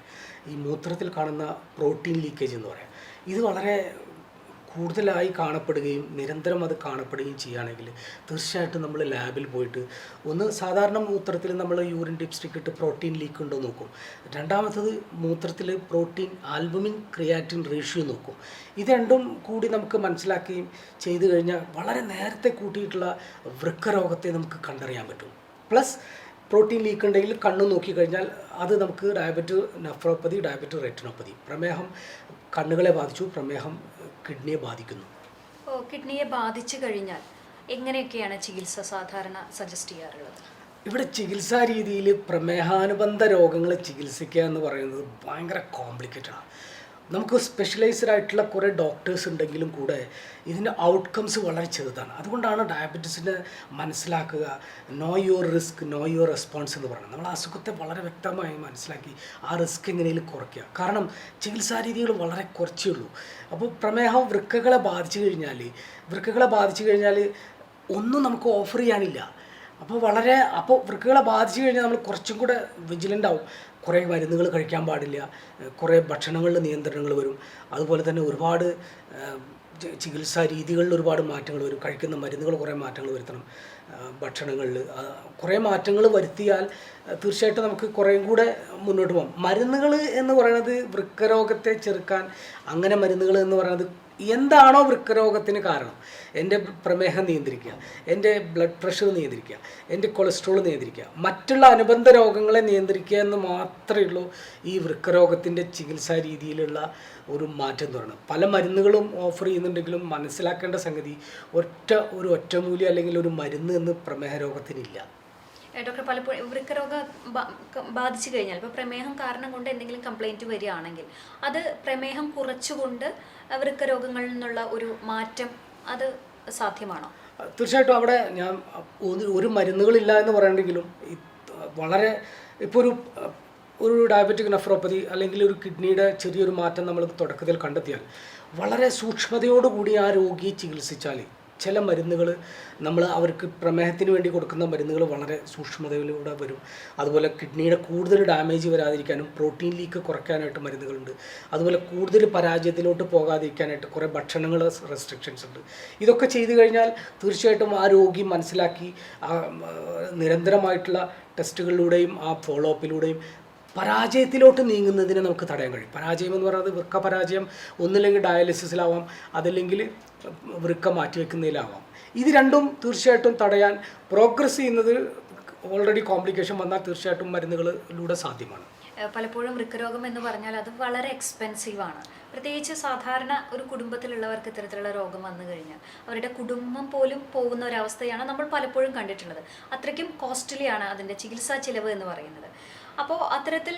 ഈ മൂത്രത്തിൽ കാണുന്ന പ്രോട്ടീൻ ലീക്കേജ് എന്ന് പറയാം, ഇത് വളരെ കൂടുതലായി കാണപ്പെടുകയും നിരന്തരം അത് കാണപ്പെടുകയും ചെയ്യുകയാണെങ്കിൽ തീർച്ചയായിട്ടും നമ്മൾ ലാബിൽ പോയിട്ട് ഒന്ന് സാധാരണ മൂത്രത്തിൽ നമ്മൾ യൂറിൻ ഡിപ്സ്റ്റിക് ഇട്ട് പ്രോട്ടീൻ ലീക്ക് ഉണ്ടോ നോക്കും. രണ്ടാമത്തത് മൂത്രത്തിൽ പ്രോട്ടീൻ ആൽബുമിൻ ക്രിയാറ്റിൻ റേഷ്യോ നോക്കും. ഇത് രണ്ടും കൂടി നമുക്ക് മനസ്സിലാക്കുകയും ചെയ്തു കഴിഞ്ഞാൽ വളരെ നേരത്തെ കൂട്ടിയിട്ടുള്ള വൃക്കരോഗത്തെ നമുക്ക് കണ്ടറിയാൻ പറ്റും. പ്ലസ് പ്രോട്ടീൻ ലീക്ക് ഉണ്ടെങ്കിൽ കണ്ണ് നോക്കിക്കഴിഞ്ഞാൽ അത് നമുക്ക് ഡയബറ്റിക് നെഫ്രോപ്പതി, ഡയബറ്റിക് റെറ്റിനോപ്പതി, പ്രമേഹം കണ്ണുകളെ ബാധിച്ചു, പ്രമേഹം കിഡ്നിയെ ബാധിക്കുന്നു. അപ്പോൾ കിഡ്നിയെ ബാധിച്ചു കഴിഞ്ഞാൽ എങ്ങനെയൊക്കെയാണ് ചികിത്സ സാധാരണ സജസ്റ്റ് ചെയ്യാറുള്ളത്? ഇവിടെ ചികിത്സാ രീതിയിൽ പ്രമേഹാനുബന്ധ രോഗങ്ങളെ ചികിത്സിക്കുക എന്ന് പറയുന്നത് ഭയങ്കര കോംപ്ലിക്കേറ്റഡാണ്. നമുക്ക് സ്പെഷ്യലൈസ്ഡ് ആയിട്ടുള്ള കുറേ ഡോക്ടേഴ്സ് ഉണ്ടെങ്കിലും കൂടെ ഇതിൻ്റെ ഔട്ട്കംസ് വളരെ ചെറുതാണ്. അതുകൊണ്ടാണ് ഡയബറ്റീസിനെ മനസ്സിലാക്കുക, no your risk no your response എന്ന് പറയുന്നത്. നമ്മൾ അസുഖത്തെ വളരെ വ്യക്തമായി മനസ്സിലാക്കി ആ റിസ്ക് എങ്ങനെയും കുറയ്ക്കുക. കാരണം ചികിത്സാ രീതികൾ വളരെ കുറച്ചേ ഉള്ളൂ. അപ്പോൾ പ്രമേഹം വൃക്കകളെ ബാധിച്ചു കഴിഞ്ഞാൽ ഒന്നും നമുക്ക് ഓഫർ ചെയ്യാനില്ല. അപ്പോൾ വൃക്കകളെ ബാധിച്ചു കഴിഞ്ഞാൽ നമ്മൾ കുറച്ചും കൂടെ വിജിലൻ്റ് ആവും. കുറേ മരുന്നുകൾ കഴിക്കാൻ പാടില്ല, കുറേ ഭക്ഷണങ്ങളിൽ നിയന്ത്രണങ്ങൾ വരും, അതുപോലെ തന്നെ ഒരുപാട് ചികിത്സാ രീതികളിൽ ഒരുപാട് മാറ്റങ്ങൾ വരും. കഴിക്കുന്ന മരുന്നുകൾ കുറേ മാറ്റങ്ങൾ വരുത്തണം, ഭക്ഷണങ്ങളിൽ കുറേ മാറ്റങ്ങൾ വരുത്തിയാൽ തീർച്ചയായിട്ടും നമുക്ക് കുറേയും കൂടെ മുന്നോട്ട് പോകാം. മരുന്നുകൾ എന്ന് പറയുന്നത് വൃക്കരോഗത്തെ ചെറുക്കാൻ, അങ്ങനെ മരുന്നുകൾ എന്ന് പറയുന്നത് എന്താണോ വൃക്കരോഗത്തിന് കാരണം, എൻ്റെ പ്രമേഹം നിയന്ത്രിക്കുക, എൻ്റെ ബ്ലഡ് പ്രഷർ നിയന്ത്രിക്കുക, എൻ്റെ കൊളസ്ട്രോൾ നിയന്ത്രിക്കുക, മറ്റുള്ള അനുബന്ധ രോഗങ്ങളെ നിയന്ത്രിക്കുക എന്ന് മാത്രമേ ഉള്ളൂ ഈ വൃക്കരോഗത്തിൻ്റെ ചികിത്സാ രീതിയിലുള്ള ഒരു മാറ്റം എന്ന് പറയുന്നത്. പല മരുന്നുകളും ഓഫർ ചെയ്യുന്നുണ്ടെങ്കിലും മനസ്സിലാക്കേണ്ട സംഗതി ഒരു ഒറ്റമൂലി അല്ലെങ്കിൽ ഒരു മരുന്ന് എന്ന് പ്രമേഹ രോഗത്തിനില്ല. ഡോക്ടർ, പലപ്പോഴും വൃക്കരോഗം ബാധിച്ചു കഴിഞ്ഞാൽ ഇപ്പോൾ പ്രമേഹം കാരണം കൊണ്ട് എന്തെങ്കിലും കംപ്ലൈൻറ്റ് വരികയാണെങ്കിൽ അത് പ്രമേഹം കുറച്ചുകൊണ്ട് വൃക്കരോഗങ്ങളിൽ നിന്നുള്ള ഒരു മാറ്റം അത് സാധ്യമാണോ? തീർച്ചയായിട്ടും അവിടെ ഞാൻ ഒരു മരുന്നുകളില്ല എന്ന് പറയണമെങ്കിലും വളരെ ഇപ്പോൾ ഒരു ഡയബറ്റിക് നെഫ്രോപ്പതി അല്ലെങ്കിൽ ഒരു കിഡ്നിയുടെ ചെറിയൊരു മാറ്റം നമ്മൾ തുടക്കത്തിൽ കണ്ടെത്തിയാൽ വളരെ സൂക്ഷ്മതയോടുകൂടി ആ രോഗിയെ ചികിത്സിച്ചാൽ ചില മരുന്നുകൾ നമ്മൾ അവർക്ക് പ്രമേഹത്തിന് വേണ്ടി കൊടുക്കുന്ന മരുന്നുകൾ വളരെ സൂക്ഷ്മതയിലൂടെ വരും. അതുപോലെ കിഡ്നിയുടെ കൂടുതൽ ഡാമേജ് വരാതിരിക്കാനും പ്രോട്ടീൻ ലീക്ക് കുറയ്ക്കാനായിട്ട് മരുന്നുകളുണ്ട്. അതുപോലെ കൂടുതൽ പരാജയത്തിലോട്ട് പോകാതിരിക്കാനായിട്ട് കുറേ ഭക്ഷണങ്ങൾ റെസ്ട്രിക്ഷൻസ് ഉണ്ട്. ഇതൊക്കെ ചെയ്തു കഴിഞ്ഞാൽ തീർച്ചയായിട്ടും ആ രോഗി മനസ്സിലാക്കി നിരന്തരമായിട്ടുള്ള ടെസ്റ്റുകളിലൂടെയും ആ ഫോളോ അപ്പിലൂടെയും പരാജയത്തിലോട്ട് നീങ്ങുന്നതിനെ നമുക്ക് തടയാൻ കഴിയും. പരാജയം എന്ന് പറയുന്നത് വൃക്ക പരാജയം ഒന്നില്ലെങ്കിൽ ഡയാലിസിസിലാവാം, അതല്ലെങ്കിൽ വൃക്ക മാറ്റിവെക്കുന്നതിലാവാം. ഇത് രണ്ടും തീർച്ചയായിട്ടും തടയാൻ പ്രോഗ്രസ് ചെയ്യുന്നത് ഓൾറെഡി കോംപ്ലിക്കേഷൻ വന്നാൽ തീർച്ചയായിട്ടും മരുന്നുകളിലൂടെ സാധ്യമാണ്. പലപ്പോഴും വൃക്കരോഗം എന്ന് പറഞ്ഞാൽ അത് വളരെ എക്സ്പെൻസീവാണ്. പ്രത്യേകിച്ച് സാധാരണ ഒരു കുടുംബത്തിലുള്ളവർക്ക് ഇത്തരത്തിലുള്ള രോഗം വന്നു കഴിഞ്ഞാൽ അവരുടെ കുടുംബം പോലും പോകുന്ന ഒരവസ്ഥയാണ് നമ്മൾ പലപ്പോഴും കണ്ടിട്ടുള്ളത്. അത്രയ്ക്കും കോസ്റ്റ്ലിയാണ് അതിൻ്റെ ചികിത്സാ ചിലവ് എന്ന് പറയുന്നത്. അപ്പോൾ അത്തരത്തിൽ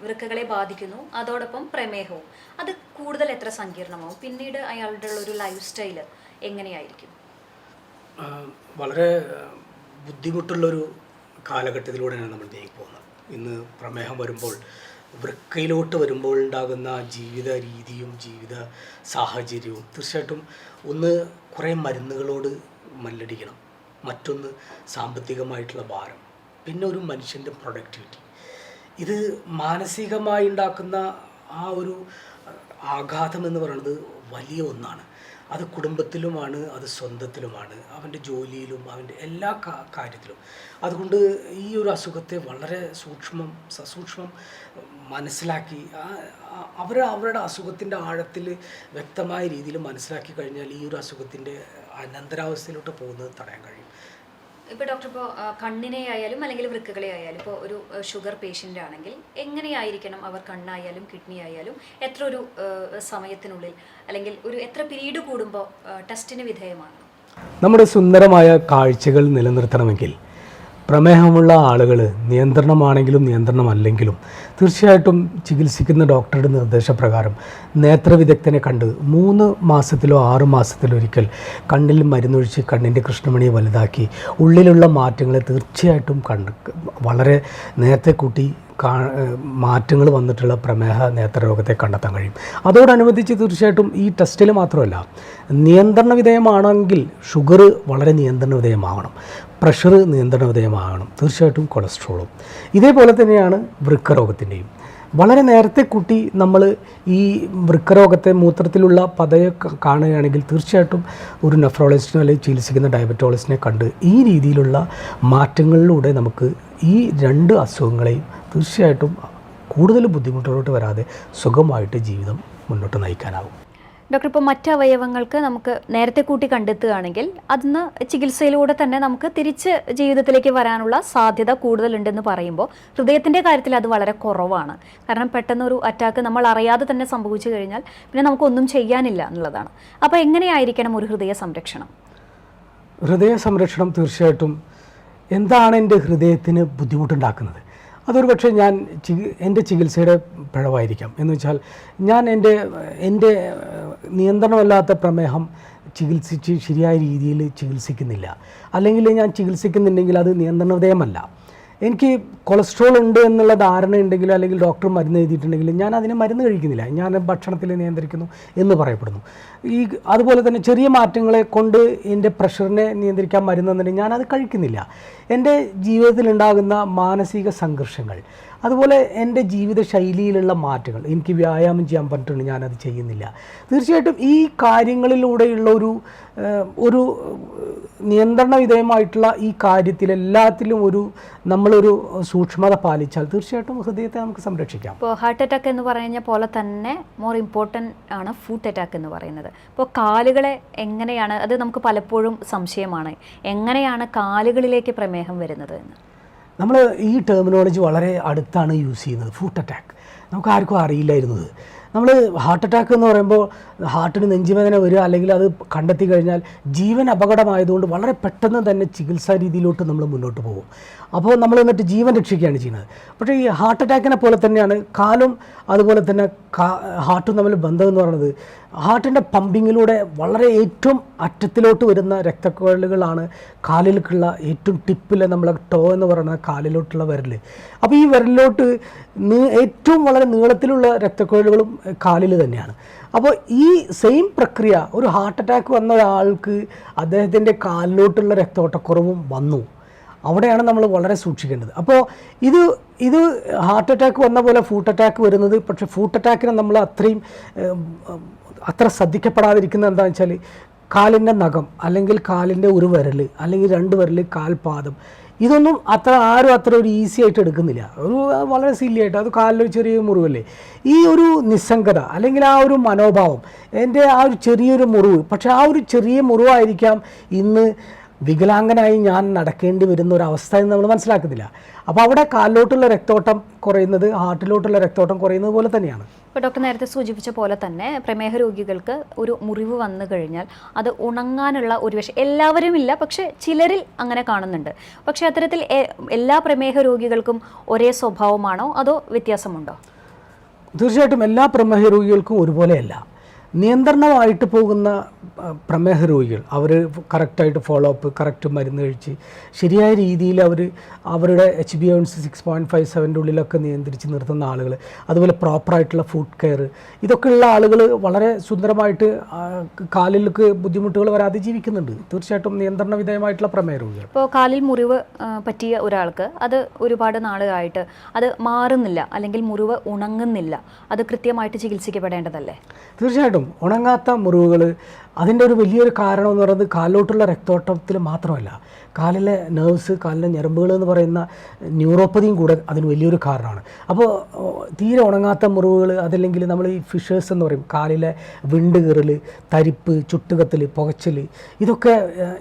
വൃക്കകളെ ബാധിക്കുന്നു, അതോടൊപ്പം പ്രമേഹവും. അത് കൂടുതൽ എത്ര സങ്കീർണമാവും? പിന്നീട് അയാളുടെ ഒരു ലൈഫ് സ്റ്റൈൽ എങ്ങനെയായിരിക്കും? വളരെ ബുദ്ധിമുട്ടുള്ളൊരു കാലഘട്ടത്തിലൂടെയാണ് നമ്മൾ നീങ്ങി പോകുന്നത്. ഇന്ന് പ്രമേഹം വരുമ്പോൾ, വൃക്കയിലോട്ട് വരുമ്പോൾ ഉണ്ടാകുന്ന ജീവിത രീതിയും ജീവിത സാഹചര്യവും തീർച്ചയായിട്ടും ഒന്ന് കുറേ മരുന്നുകളോട് മല്ലടിക്കണം, മറ്റൊന്ന് സാമ്പത്തികമായിട്ടുള്ള ഭാരം, പിന്നെ ഒരു മനുഷ്യൻ്റെ പ്രൊഡക്ടിവിറ്റി. ഇത് മാനസികമായി ഉണ്ടാക്കുന്ന ആ ഒരു ആഘാതം എന്ന് പറയുന്നത് വലിയ ഒന്നാണ്. അത് കുടുംബത്തിലുമാണ്, അത് സ്വന്തത്തിലുമാണ്, അവൻ്റെ ജോലിയിലും അവൻ്റെ എല്ലാ കാര്യത്തിലും. അതുകൊണ്ട് ഈ ഒരു അസുഖത്തെ വളരെ സസൂക്ഷ്മം മനസ്സിലാക്കി അവരുടെ അസുഖത്തിൻ്റെ ആഴത്തിൽ വ്യക്തമായ രീതിയിൽ മനസ്സിലാക്കി കഴിഞ്ഞാൽ ഈ ഒരു അസുഖത്തിൻ്റെ അനന്തരാവസ്ഥയിലോട്ട് പോകുന്നത് തടയാൻ കഴിയും. ഇപ്പോൾ ഡോക്ടർ, ഇപ്പോൾ കണ്ണിനെ ആയാലും അല്ലെങ്കിൽ വൃക്കകളെ ആയാലും, ഇപ്പോൾ ഒരു ഷുഗർ പേഷ്യൻ്റ് ആണെങ്കിൽ എങ്ങനെയായിരിക്കണം അവർ കണ്ണായാലും കിഡ്നി ആയാലും എത്ര ഒരു സമയത്തിനുള്ളിൽ അല്ലെങ്കിൽ ഒരു എത്ര പീരീഡ് കൂടുമ്പോൾ ടെസ്റ്റിന് വിധേയമാണ്? നമ്മുടെ സുന്ദരമായ കാഴ്ചകൾ നിലനിർത്തണമെങ്കിൽ പ്രമേഹമുള്ള ആളുകൾ നിയന്ത്രണമാണെങ്കിലും നിയന്ത്രണമല്ലെങ്കിലും തീർച്ചയായിട്ടും ചികിത്സിക്കുന്ന ഡോക്ടറുടെ നിർദ്ദേശപ്രകാരം നേത്രവിദഗ്ധനെ കണ്ട് 3 മാസത്തിലോ 6 മാസത്തിലോ ഒരിക്കൽ കണ്ണിൽ മരുന്നൊഴിച്ച് കണ്ണിൻ്റെ കൃഷ്ണമണിയെ വലുതാക്കി ഉള്ളിലുള്ള മാറ്റങ്ങളെ തീർച്ചയായിട്ടും വളരെ നേരത്തെ കൂട്ടി മാറ്റങ്ങൾ വന്നിട്ടുള്ള പ്രമേഹ നേത്രരോഗത്തെ കണ്ടെത്താൻ കഴിയും. അതോടനുബന്ധിച്ച് തീർച്ചയായിട്ടും ഈ ടെസ്റ്റിൽ മാത്രമല്ല, നിയന്ത്രണ വിധേയമാണെങ്കിൽ ഷുഗർ വളരെ നിയന്ത്രണ വിധേയമാകണം, പ്രഷർ നിയന്ത്രണ വിധേയമാകണം, തീർച്ചയായിട്ടും കൊളസ്ട്രോളും. ഇതേപോലെ തന്നെയാണ് വൃക്കരോഗത്തിൻ്റെയും. വളരെ നേരത്തെ കൂട്ടി നമ്മൾ ഈ വൃക്കരോഗത്തെ മൂത്രത്തിലുള്ള പതയെ കാണുകയാണെങ്കിൽ തീർച്ചയായിട്ടും ഒരു നെഫ്രോളജിസ്റ്റിനെ അല്ലെങ്കിൽ ചികിത്സിക്കുന്ന ഡയബറ്റോളജിസ്റ്റിനെ കണ്ട് ഈ രീതിയിലുള്ള മാറ്റങ്ങളിലൂടെ നമുക്ക് ഈ 2 അസുഖങ്ങളെയും തീർച്ചയായിട്ടും കൂടുതൽ ബുദ്ധിമുട്ടിലോട്ട് വരാതെ സുഖമായിട്ട് ജീവിതം മുന്നോട്ട് നയിക്കാനാകും. ഡോക്ടർ, ഇപ്പോൾ മറ്റ് അവയവങ്ങൾക്ക് നമുക്ക് നേരത്തെ കൂട്ടി കണ്ടെത്തുകയാണെങ്കിൽ അതിന് ചികിത്സയിലൂടെ തന്നെ നമുക്ക് തിരിച്ച് ജീവിതത്തിലേക്ക് വരാനുള്ള സാധ്യത കൂടുതലുണ്ടെന്ന് പറയുമ്പോൾ ഹൃദയത്തിൻ്റെ കാര്യത്തിൽ അത് വളരെ കുറവാണ്. കാരണം പെട്ടെന്നൊരു അറ്റാക്ക് നമ്മൾ അറിയാതെ തന്നെ സംഭവിച്ചു കഴിഞ്ഞാൽ പിന്നെ നമുക്കൊന്നും ചെയ്യാനില്ല എന്നുള്ളതാണ്. അപ്പോൾ എങ്ങനെയായിരിക്കണം ഒരു ഹൃദയ സംരക്ഷണം? ഹൃദയ സംരക്ഷണം തീർച്ചയായിട്ടും എന്താണ് എൻ്റെ ഹൃദയത്തിന് ബുദ്ധിമുട്ടുണ്ടാക്കുന്നത്? അതൊരു പക്ഷേ എൻ്റെ ചികിത്സയുടെ പിഴവായിരിക്കാം. എന്ന് വെച്ചാൽ ഞാൻ എൻ്റെ നിയന്ത്രണമല്ലാത്ത പ്രമേഹം ചികിത്സിച്ച് ശരിയായ രീതിയിൽ ചികിത്സിക്കുന്നില്ല, അല്ലെങ്കിൽ ഞാൻ ചികിത്സിക്കുന്നുണ്ടെങ്കിൽ അത് നിയന്ത്രണവിധേയമല്ല. എനിക്ക് കൊളസ്ട്രോൾ ഉണ്ട് എന്നുള്ള ധാരണ ഉണ്ടെങ്കിലും അല്ലെങ്കിൽ ഡോക്ടർ മരുന്ന് എഴുതിയിട്ടുണ്ടെങ്കിലും ഞാൻ അതിന് മരുന്ന് കഴിക്കുന്നില്ല, ഞാൻ ഭക്ഷണത്തിൽ നിയന്ത്രിക്കുന്നു എന്ന് പറയപ്പെടുന്നു. അതുപോലെ തന്നെ ചെറിയ മാറ്റങ്ങളെ കൊണ്ട് എൻ്റെ പ്രഷറിനെ നിയന്ത്രിക്കാൻ മരുന്ന് തന്നിട്ടുണ്ടെങ്കിൽ ഞാനത് കഴിക്കുന്നില്ല. എൻ്റെ ജീവിതത്തിലുണ്ടാകുന്ന മാനസിക സംഘർഷങ്ങൾ, അതുപോലെ എൻ്റെ ജീവിത ശൈലിയിലുള്ള മാറ്റങ്ങൾ, എനിക്ക് വ്യായാമം ചെയ്യാൻ പറ്റുന്നുണ്ട്, ഞാനത് ചെയ്യുന്നില്ല. തീർച്ചയായിട്ടും ഈ കാര്യങ്ങളിലൂടെയുള്ള ഒരു നിയന്ത്രണ വിധേയമായിട്ടുള്ള ഈ കാര്യത്തിലെല്ലാത്തിലും നമ്മളൊരു സൂക്ഷ്മത പാലിച്ചാൽ തീർച്ചയായിട്ടും ഹൃദയത്തെ നമുക്ക് സംരക്ഷിക്കാം. ഇപ്പോൾ ഹാർട്ട് അറ്റാക്ക് എന്ന് പറയുന്ന പോലെ തന്നെ മോർ ഇമ്പോർട്ടൻ്റ് ആണ് ഫുഡ് അറ്റാക്ക് എന്ന് പറയുന്നത്. ഇപ്പോൾ കാലുകളെ എങ്ങനെയാണ്, അത് നമുക്ക് പലപ്പോഴും സംശയമാണ്, എങ്ങനെയാണ് കാലുകളിലേക്ക് പ്രമേഹം വരുന്നത് എന്ന്? നമ്മൾ ഈ ടെർമിനോളജി വളരെ അടുത്താണ് യൂസ് ചെയ്യുന്നത്. ഫുഡ് അറ്റാക്ക് നമുക്ക് ആർക്കും അറിയില്ലായിരുന്നത്. നമ്മൾ ഹാർട്ട് അറ്റാക്ക് എന്ന് പറയുമ്പോൾ ഹാർട്ടിന് നെഞ്ചുവേദന വരിക, അല്ലെങ്കിൽ അത് കണ്ടെത്തി കഴിഞ്ഞാൽ ജീവൻ അപകടമായതുകൊണ്ട് വളരെ പെട്ടെന്ന് തന്നെ ചികിത്സാ രീതിയിലോട്ട് നമ്മൾ മുന്നോട്ട് പോകും. അപ്പോൾ നമ്മൾ എന്നിട്ട് ജീവൻ രക്ഷിക്കുകയാണ് ചെയ്യുന്നത്. പക്ഷേ ഈ ഹാർട്ട് അറ്റാക്കിനെ പോലെ തന്നെയാണ് കാലും അതുപോലെ തന്നെ ഹാർട്ടും തമ്മിൽ ബന്ധം എന്ന് പറയുന്നത്. ഹാർട്ടിൻ്റെ പമ്പിങ്ങിലൂടെ വളരെ ഏറ്റവും അറ്റത്തിലോട്ട് വരുന്ന രക്തക്കുഴലുകളാണ് കാലിലേക്കുള്ള ഏറ്റവും ടിപ്പിൽ നമ്മളെ ടോ എന്ന് പറയുന്ന കാലിലോട്ടുള്ള വിരൽ. അപ്പോൾ ഈ വിരലിലോട്ട് ഏറ്റവും വളരെ നീളത്തിലുള്ള രക്തക്കുഴലുകളും കാലിൽ തന്നെയാണ്. അപ്പോൾ ഈ സെയിം പ്രക്രിയ ഒരു ഹാർട്ട് അറ്റാക്ക് വന്ന ഒരാൾക്ക് അദ്ദേഹത്തിൻ്റെ കാലിലോട്ടുള്ള രക്തോട്ടക്കുറവും വന്നു. അവിടെയാണ് നമ്മൾ വളരെ സൂക്ഷിക്കേണ്ടത്. അപ്പോൾ ഇത് ഹാർട്ട് അറ്റാക്ക് വന്ന പോലെ ഫുഡ് അറ്റാക്ക് വരുന്നത്. പക്ഷേ ഫുഡ് അറ്റാക്കിനെ നമ്മൾ അത്ര ശ്രദ്ധിക്കപ്പെടാതിരിക്കുന്നത് എന്താണെന്ന് വെച്ചാൽ കാലിൻ്റെ നഖം അല്ലെങ്കിൽ കാലിൻ്റെ ഒരു വിരൽ അല്ലെങ്കിൽ 2 വിരൽ, കാൽപാദം, ഇതൊന്നും ആരും അത്ര ഒരു ഈസി ആയിട്ട് എടുക്കുന്നില്ല. വളരെ സില്ലി ആയിട്ട് അത് കാലിലൊരു ചെറിയ മുറിവല്ലേ. ഈ ഒരു നിസ്സംഗത അല്ലെങ്കിൽ ആ ഒരു മനോഭാവം, എൻ്റെ ആ ഒരു ചെറിയൊരു മുറിവ്, പക്ഷേ ആ ഒരു ചെറിയ മുറിവായിരിക്കാം ഇന്ന് വികലാംഗനായി ഞാൻ നടക്കേണ്ടി വരുന്ന ഒരു അവസ്ഥ എന്ന് നമ്മൾ മനസ്സിലാക്കുന്നില്ല. അപ്പോൾ അവിടെ കാലിലോട്ടുള്ള രക്തോട്ടം കുറയുന്നത് ഹാർട്ടിലോട്ടുള്ള രക്തോട്ടം കുറയുന്നത് പോലെ തന്നെയാണ്. ഇപ്പോൾ ഡോക്ടർ നേരത്തെ സൂചിപ്പിച്ച പോലെ തന്നെ പ്രമേഹ രോഗികൾക്ക് ഒരു മുറിവ് വന്നു കഴിഞ്ഞാൽ അത് ഉണങ്ങാനുള്ള ഒരു എല്ലാവരും ഇല്ല, പക്ഷേ ചിലരിൽ അങ്ങനെ കാണുന്നുണ്ട്. പക്ഷേ അത്തരത്തിൽ എല്ലാ പ്രമേഹ രോഗികൾക്കും ഒരേ സ്വഭാവമാണോ അതോ വ്യത്യാസമുണ്ടോ? തീർച്ചയായിട്ടും എല്ലാ പ്രമേഹ രോഗികൾക്കും ഒരുപോലെയല്ല. നിയന്ത്രണമായിട്ട് പോകുന്ന പ്രമേഹ രോഗികൾ അവർ കറക്റ്റായിട്ട് ഫോളോ അപ്പ്, കറക്റ്റ് മരുന്ന് കഴിച്ച് ശരിയായ രീതിയിൽ അവരുടെ HbA1c 6.57 ഉള്ളിലൊക്കെ നിയന്ത്രിച്ച് നിർത്തുന്ന ആളുകൾ, അതുപോലെ പ്രോപ്പറായിട്ടുള്ള ഫുഡ് കെയർ, ഇതൊക്കെ ഉള്ള ആളുകൾ വളരെ സുന്ദരമായിട്ട് കാലിലേക്ക് ബുദ്ധിമുട്ടുകൾ വരാതെ ജീവിക്കുന്നുണ്ട്. തീർച്ചയായിട്ടും നിയന്ത്രണ വിധേയമായിട്ടുള്ള പ്രമേഹ രോഗികൾ. ഇപ്പോൾ കാലിൽ മുറിവ് പറ്റിയ ഒരാൾക്ക് അത് ഒരുപാട് നാളുകളായിട്ട് അത് മാറുന്നില്ല അല്ലെങ്കിൽ മുറിവ് ഉണങ്ങുന്നില്ല, അത് കൃത്യമായിട്ട് ചികിത്സിക്കപ്പെടേണ്ടതല്ലേ? തീർച്ചയായിട്ടും ഉണങ്ങാത്ത മുറിവുകൾ അതിൻ്റെ ഒരു വലിയൊരു കാരണം എന്ന് പറയുന്നത് കാലിലോട്ടുള്ള രക്തോട്ടത്തിൽ മാത്രമല്ല, കാലിലെ നെർവ്സ്, കാലിലെ ഞരമ്പുകൾ എന്ന് പറയുന്ന ന്യൂറോപ്പതിയും കൂടെ അതിന് വലിയൊരു കാരണമാണ്. അപ്പോൾ തീരെ ഉണങ്ങാത്ത മുറിവുകൾ, അതല്ലെങ്കിൽ നമ്മൾ ഈ ഫിഷേഴ്സ് എന്ന് പറയും, കാലിലെ വിണ്ട് കീറൽ, തരിപ്പ്, ചുട്ടുകത്തൽ, പുകച്ചൽ,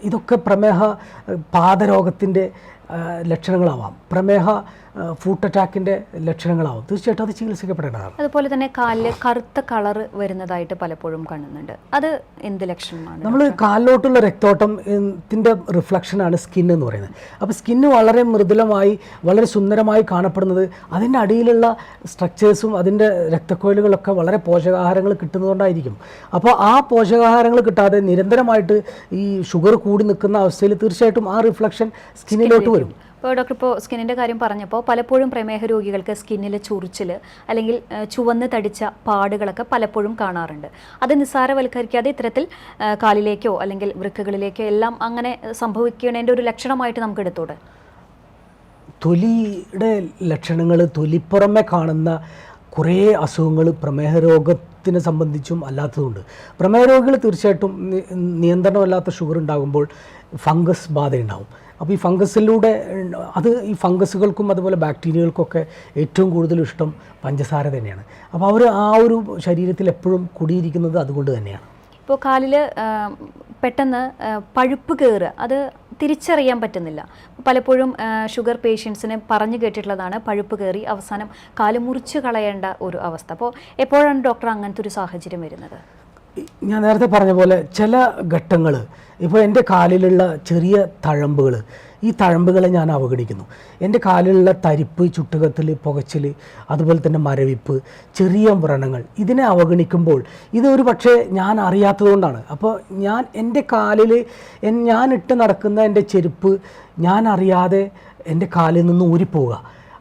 ഇതൊക്കെ പ്രമേഹ പാദരോഗത്തിൻ്റെ ലക്ഷണങ്ങളാവാം, പ്രമേഹ ഫുഡ് അറ്റാക്കിൻ്റെ ലക്ഷണങ്ങളാവും. തീർച്ചയായിട്ടും അത് ചികിത്സിക്കപ്പെടേണ്ടതാണ്. അതുപോലെ തന്നെ കാലിൽ കറുത്ത കളർ വരുന്നതായിട്ട് പലപ്പോഴും കാണുന്നുണ്ട്, അത് എന്ത് ലക്ഷണമാണ്? നമ്മൾ കാലിലോട്ടുള്ള രക്തോട്ടത്തിൻ്റെ റിഫ്ലക്ഷനാണ് സ്കിൻ എന്ന് പറയുന്നത്. അപ്പോൾ സ്കിന്ന് വളരെ മൃദുലമായി വളരെ സുന്ദരമായി കാണപ്പെടുന്നത് അതിൻ്റെ അടിയിലുള്ള സ്ട്രക്ചേഴ്സും അതിൻ്റെ രക്തക്കൊഴലുകളൊക്കെ വളരെ പോഷകാഹാരങ്ങൾ കിട്ടുന്നതുകൊണ്ടായിരിക്കും. അപ്പോൾ ആ പോഷകാഹാരങ്ങൾ കിട്ടാതെ നിരന്തരമായിട്ട് ഈ ഷുഗർ കൂടി നിൽക്കുന്ന അവസ്ഥയിൽ തീർച്ചയായിട്ടും ആ റിഫ്ലക്ഷൻ സ്കിന്നിലോട്ട് വരും. ഇപ്പോൾ ഡോക്ടർ ഇപ്പോൾ സ്കിന്നിൻ്റെ കാര്യം പറഞ്ഞപ്പോൾ പലപ്പോഴും പ്രമേഹ രോഗികൾക്ക് സ്കിന്നിൽ ചൊറിച്ചിൽ അല്ലെങ്കിൽ ചുവന്ന് തടിച്ച പാടുകളൊക്കെ പലപ്പോഴും കാണാറുണ്ട്. അത് നിസ്സാരവൽക്കരിക്കാതെ ഇത്തരത്തിൽ കാലിലേക്കോ അല്ലെങ്കിൽ വൃക്കകളിലേക്കോ എല്ലാം അങ്ങനെ സംഭവിക്കുന്നതിൻ്റെ ഒരു ലക്ഷണമായിട്ട് നമുക്ക് എടുത്തൂടെ? തൊലിയുടെ ലക്ഷണങ്ങൾ, തൊലിപ്പുറമെ കാണുന്ന കുറേ അസുഖങ്ങൾ പ്രമേഹ രോഗത്തിനെ സംബന്ധിച്ചും അല്ലാത്തതുണ്ട്. പ്രമേഹ രോഗികൾ തീർച്ചയായിട്ടും നിയന്ത്രണമില്ലാത്ത ഷുഗർ ഉണ്ടാകുമ്പോൾ ഫംഗസ് ബാധയുണ്ടാവും. അപ്പോൾ ഈ ഫംഗസിലൂടെ ഈ ഫംഗസുകൾക്കും അതുപോലെ ബാക്ടീരിയകൾക്കൊക്കെ ഏറ്റവും കൂടുതൽ ഇഷ്ടം പഞ്ചസാര തന്നെയാണ്. അപ്പോൾ അവർ ആ ഒരു ശരീരത്തിൽ എപ്പോഴും കുടിയിരിക്കുന്നത് അതുകൊണ്ട് തന്നെയാണ്. ഇപ്പോൾ കാലിൽ പെട്ടെന്ന് പഴുപ്പ് കയറുക, അത് തിരിച്ചറിയാൻ പറ്റുന്നില്ല. പലപ്പോഴും ഷുഗർ പേഷ്യൻസിന് പറഞ്ഞു കേട്ടിട്ടുള്ളതാണ് പഴുപ്പ് കയറി അവസാനം കാല് മുറിച്ച് കളയേണ്ട ഒരു അവസ്ഥ. അപ്പോൾ എപ്പോഴാണ് ഡോക്ടർ അങ്ങനത്തെ ഒരു സാഹചര്യം വരുന്നത്? ഞാൻ നേരത്തെ പറഞ്ഞ പോലെ ചില ഘട്ടങ്ങൾ, ഇപ്പോൾ എൻ്റെ കാലിലുള്ള ചെറിയ തഴമ്പുകൾ, ഈ തഴമ്പുകളെ ഞാൻ അവഗണിക്കുന്നു. എൻ്റെ കാലിലുള്ള തരിപ്പ്, ചുട്ടുകത്തൽ, പുകച്ചിൽ, അതുപോലെ തന്നെ മരവിപ്പ്, ചെറിയ വ്രണങ്ങൾ, ഇതിനെ അവഗണിക്കുമ്പോൾ ഇതൊരു പക്ഷേ ഞാൻ അറിയാത്തതുകൊണ്ടാണ്. അപ്പോൾ എൻ്റെ കാലിൽ ഞാൻ ഇട്ട് നടക്കുന്ന എൻ്റെ ചെരുപ്പ് ഞാൻ അറിയാതെ എൻ്റെ കാലിൽ നിന്ന് ഊരിപ്പോവുക.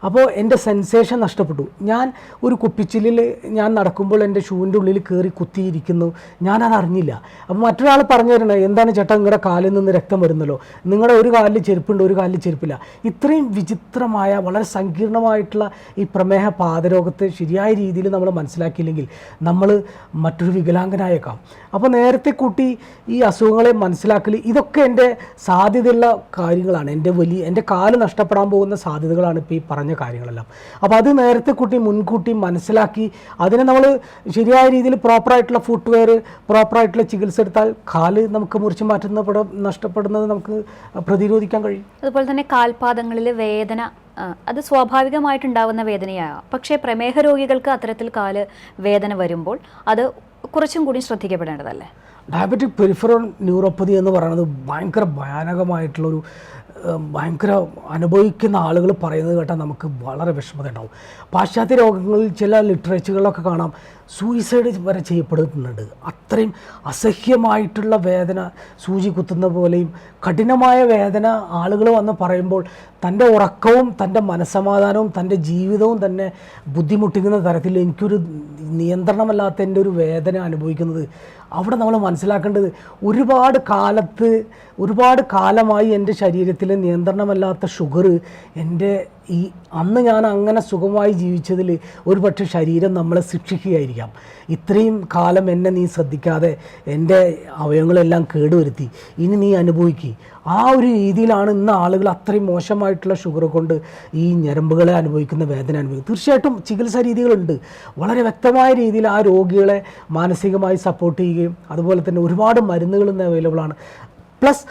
അപ്പോൾ എൻ്റെ സെൻസേഷൻ നഷ്ടപ്പെട്ടു. ഞാൻ ഒരു കുപ്പിച്ചില്ലിൽ ഞാൻ നടക്കുമ്പോൾ എൻ്റെ ഷൂവിൻ്റെ ഉള്ളിൽ കയറി കുത്തിയിരിക്കുന്നു, ഞാനത് അറിഞ്ഞില്ല. അപ്പോൾ മറ്റൊരാൾ പറഞ്ഞു തരണേ, എന്താണ് ചേട്ടാ നിങ്ങളുടെ കാലിൽ നിന്ന് രക്തം വരുന്നല്ലോ, നിങ്ങളുടെ ഒരു കാലിൽ ചെരുപ്പുണ്ട് ഒരു കാലിൽ ചെരുപ്പില്ല. ഇത്രയും വിചിത്രമായ വളരെ സങ്കീർണമായിട്ടുള്ള ഈ പ്രമേഹ പാദരോഗത്തെ ശരിയായ രീതിയിൽ നമ്മൾ മനസ്സിലാക്കിയില്ലെങ്കിൽ നമ്മൾ മറ്റൊരു വികലാംഗനായേക്കാം. അപ്പോൾ നേരത്തെ കൂട്ടി ഈ അസുഖങ്ങളെ മനസ്സിലാക്കൽ, ഇതൊക്കെ എൻ്റെ സാധ്യതയുള്ള കാര്യങ്ങളാണ്. എൻ്റെ കാല് നഷ്ടപ്പെടാൻ പോകുന്ന സാധ്യതകളാണ് ഇപ്പോൾ ഈ പറഞ്ഞ കാര്യങ്ങളെല്ലാം. അപ്പോൾ അത് നേരത്തെ മുൻകൂട്ടി മനസ്സിലാക്കി അതിനെ നമ്മൾ ശരിയായ രീതിയിൽ പ്രോപ്പറായിട്ടുള്ള ഫുട്വെയർ, പ്രോപ്പറായിട്ടുള്ള ചികിത്സ എടുത്താൽ കാല് നമുക്ക് മുറിച്ച് നഷ്ടപ്പെടുന്നത് നമുക്ക് പ്രതിരോധിക്കാൻ കഴിയും. അതുപോലെ തന്നെ കാൽപാദങ്ങളിൽ വേദന, അത് സ്വാഭാവികമായിട്ടുണ്ടാകുന്ന വേദനയാകാം. പക്ഷേ പ്രമേഹ രോഗികൾക്ക് അത്തരത്തിൽ കാല് വേദന വരുമ്പോൾ അത് കുറച്ചും കൂടി ശ്രദ്ധിക്കപ്പെടേണ്ടതല്ലേ? ഡയബറ്റിക് പെരിഫറൽ ന്യൂറോപ്പതി എന്ന് പറയുന്നത് ഭയാനകമായിട്ടുള്ളൊരു ഭയങ്കര അനുഭവിക്കുന്ന ആളുകൾ പറയുന്നത് കേട്ടാൽ നമുക്ക് വളരെ വിഷമത ഉണ്ടാവും. പാശ്ചാത്യ രോഗങ്ങളിൽ ചില ലിറ്ററേച്ചറുകളിലൊക്കെ കാണാം സൂയിസൈഡ് വരെ ചെയ്യപ്പെടുന്നുണ്ട്. അത്രയും അസഹ്യമായിട്ടുള്ള വേദന, സൂചി കുത്തുന്ന പോലെയും കഠിനമായ വേദന ആളുകൾ വന്ന് പറയുമ്പോൾ തൻ്റെ ഉറക്കവും തൻ്റെ മനസ്സമാധാനവും തൻ്റെ ജീവിതവും തന്നെ ബുദ്ധിമുട്ടിക്കുന്ന തരത്തിൽ എനിക്കൊരു നിയന്ത്രണമല്ലാത്ത എൻ്റെ ഒരു വേദന അനുഭവിക്കുന്നത് അവിടെ നമ്മൾ മനസ്സിലാക്കേണ്ടത് ഒരുപാട് കാലമായി എൻ്റെ ശരീരത്തിൽ നിയന്ത്രണമല്ലാത്ത ഷുഗർ എൻ്റെ അന്ന് ഞാൻ അങ്ങനെ സുഖമായി ജീവിച്ചതിൽ ഒരു പക്ഷേ ശരീരം നമ്മളെ ശിക്ഷിക്കുകയായിരിക്കാം. ഇത്രയും കാലം എന്നെ നീ ശ്രദ്ധിക്കാതെ എൻ്റെ അവയവങ്ങളെല്ലാം കേടുവരുത്തി, ഇനി നീ അനുഭവിക്കുക. ആ ഒരു രീതിയിലാണ് ഇന്ന് ആളുകൾ അത്രയും മോശമായിട്ടുള്ള ഷുഗർ കൊണ്ട് ഈ ഞരമ്പുകളെ അനുഭവിക്കുന്ന വേദന അനുഭവിക്കുന്നത്. തീർച്ചയായിട്ടും ചികിത്സാ രീതികളുണ്ട്. വളരെ വ്യക്തമായ രീതിയിൽ ആ രോഗികളെ മാനസികമായി സപ്പോർട്ട് ചെയ്യുകയും അതുപോലെ തന്നെ ഒരുപാട് മരുന്നുകൾ ഇന്ന് അവൈലബിൾ ആണ്. പ്ലസ്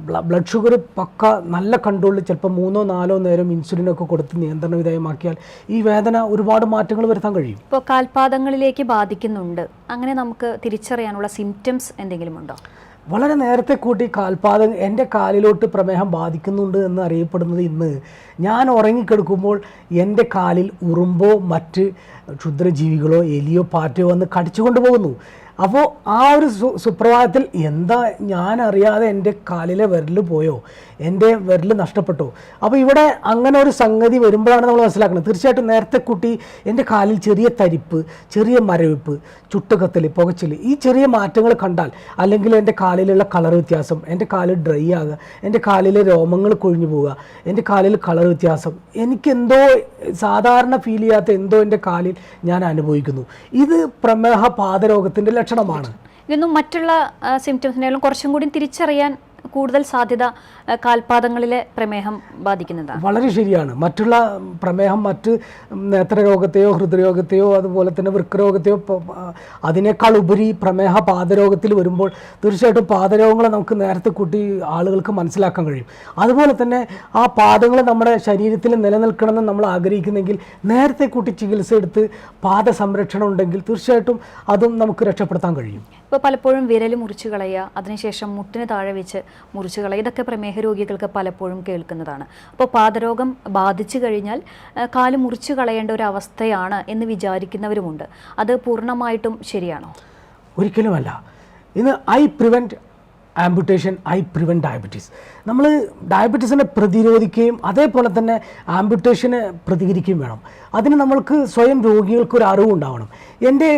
ബ്ലഡ് ഷുഗർ പക്ക നല്ല കൺട്രോളിൽ ചിലപ്പോൾ 3-4 നേരം ഇൻസുലിനൊക്കെ കൊടുത്ത് നിയന്ത്രണ വിധേയമാക്കിയാൽ ഈ വേദന ഒരുപാട് മാറ്റങ്ങൾ വരുത്താൻ കഴിയും. ഇപ്പോൾ കാൽപാദങ്ങളിലേക്ക് ബാധിക്കുന്നുണ്ട്, അങ്ങനെ നമുക്ക് തിരിച്ചറിയാനുള്ള സിംറ്റംസ് എന്തെങ്കിലും ഉണ്ടോ? വളരെ നേരത്തെ കൂട്ടി കാൽപാദം എൻ്റെ കാലിലോട്ട് പ്രമേഹം ബാധിക്കുന്നുണ്ട് എന്ന് അറിയപ്പെടുന്നത് ഇന്ന് ഞാൻ ഉറങ്ങിക്കിടക്കുമ്പോൾ എൻ്റെ കാലിൽ ഉറുമ്പോ മറ്റ് ക്ഷുദ്രജീവികളോ എലിയോ പാറ്റയോ വന്ന് കടിച്ചുകൊണ്ട് പോകുന്നു. അപ്പോൾ ആ ഒരു സുപ്രഭാതത്തിൽ എന്താ ഞാൻ അറിയാതെ എൻ്റെ കാലിലെ വിരൽ പോയോ, എൻ്റെ വിരൽ നഷ്ടപ്പെട്ടോ? അപ്പോൾ ഇവിടെ അങ്ങനെ ഒരു സംഗതി വരുമ്പോഴാണ് നമ്മൾ മനസ്സിലാക്കുന്നത്. തീർച്ചയായിട്ടും നേരത്തെ കൂട്ടി എൻ്റെ കാലിൽ ചെറിയ തരിപ്പ്, ചെറിയ മരവിപ്പ്, ചുട്ടുകത്തൽ, പുകച്ചിൽ, ഈ ചെറിയ മാറ്റങ്ങൾ കണ്ടാൽ, അല്ലെങ്കിൽ എൻ്റെ കാലിലുള്ള കളർ വ്യത്യാസം, എൻ്റെ കാല് ഡ്രൈ ആകുക, എൻ്റെ കാലിലെ രോമങ്ങൾ കൊഴിഞ്ഞു പോവുക, എൻ്റെ കാലിൽ കളർ വ്യത്യാസം, എനിക്കെന്തോ സാധാരണ ഫീൽ ചെയ്യാത്ത എന്തോ എൻ്റെ കാലിൽ ഞാൻ അനുഭവിക്കുന്നു. ഇത് പ്രമേഹ പാദരോഗത്തിൻ്റെ ലക്ഷണമാണ്. ഇതൊന്നും മറ്റുള്ള സിംറ്റംസിനെല്ലാം കുറച്ചും കൂടി തിരിച്ചറിയാൻ കൂടുതൽ സാധ്യത കാൽപാദങ്ങളിലെ പ്രമേഹം ബാധിക്കുന്നതാണ്. വളരെ ശരിയാണ്. മറ്റുള്ള പ്രമേഹം മറ്റ് നേത്രരോഗത്തെയോ ഹൃദയരോഗത്തെയോ അതുപോലെ തന്നെ വൃക്കരോഗത്തെയോ അതിനേക്കാൾ ഉപരി പ്രമേഹ പാദരോഗത്തിൽ വരുമ്പോൾ തീർച്ചയായിട്ടും പാദരോഗങ്ങളെ നമുക്ക് നേരത്തെ കൂട്ടി ആളുകൾക്ക് മനസ്സിലാക്കാൻ കഴിയും. അതുപോലെ തന്നെ ആ പാദങ്ങൾ നമ്മുടെ ശരീരത്തിൽ നിലനിൽക്കണമെന്ന് നമ്മൾ ആഗ്രഹിക്കുന്നെങ്കിൽ നേരത്തെ കൂട്ടി ചികിത്സ എടുത്ത് പാദ സംരക്ഷണം ഉണ്ടെങ്കിൽ തീർച്ചയായിട്ടും അതും നമുക്ക് രക്ഷപ്പെടുത്താൻ കഴിയും. ഇപ്പോൾ പലപ്പോഴും വിരൽ മുറിച്ച് കളയുക, അതിനുശേഷം മുട്ടിന് താഴെ വെച്ച് മുറിച്ച് കളയുക, ഇതൊക്കെ പ്രമേഹ രോഗികൾക്ക് പലപ്പോഴും കേൾക്കുന്നതാണ്. അപ്പോൾ പാദരോഗം ബാധിച്ചു കഴിഞ്ഞാൽ കാല് മുറിച്ച് കളയേണ്ട ഒരു അവസ്ഥയാണ് എന്ന് വിചാരിക്കുന്നവരുമുണ്ട്. അത് പൂർണ്ണമായിട്ടും ശരിയാണോ? ഒരിക്കലുമല്ല. ഇന്ന് I prevent amputation, I prevent diabetes. നമ്മൾ ഡയബറ്റീസിനെ പ്രതിരോധിക്കുകയും അതേപോലെ തന്നെ ആംബുട്ടേഷനെ പ്രതികരിക്കുകയും വേണം. അതിന് നമ്മൾക്ക് സ്വയം രോഗികൾക്ക് ഒരു അറിവുണ്ടാവണം. എൻ്റെ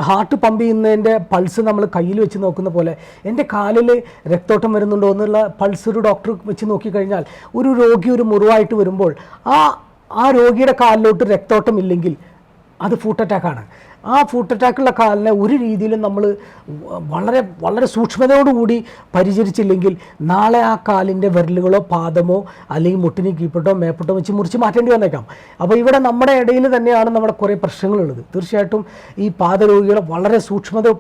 ഹാർട്ട് പമ്പ് ചെയ്യുന്നതിൻ്റെ പൾസ് നമ്മൾ കയ്യിൽ വെച്ച് നോക്കുന്ന പോലെ എൻ്റെ കാലിൽ രക്തോട്ടം വരുന്നുണ്ടോ എന്നുള്ള പൾസ് ഒരു ഡോക്ടർ വെച്ച് നോക്കിക്കഴിഞ്ഞാൽ ഒരു രോഗി ഒരു മുറിവായിട്ട് വരുമ്പോൾ ആ രോഗിയുടെ കാലിലോട്ട് രക്തോട്ടം ഇല്ലെങ്കിൽ അത് ഫുട്ട് അറ്റാക്കാണ്. ആ ഫുട്ട് അറ്റാക്കുള്ള കാലിനെ ഒരു രീതിയിലും നമ്മൾ വളരെ വളരെ സൂക്ഷ്മതയോടുകൂടി പരിചരിച്ചില്ലെങ്കിൽ നാളെ ആ കാലിൻ്റെ വിരലുകളോ പാദമോ അല്ലെങ്കിൽ മുട്ടിന് കീഴ്പ്പെട്ടോ മേപ്പെട്ടോ വെച്ച് മുറിച്ച് മാറ്റേണ്ടി വന്നേക്കാം. അപ്പോൾ ഇവിടെ നമ്മുടെ ഇടയിൽ തന്നെയാണ് നമ്മുടെ കുറേ പ്രശ്നങ്ങളുള്ളത്. തീർച്ചയായിട്ടും ഈ പാദരോഗികളെ വളരെ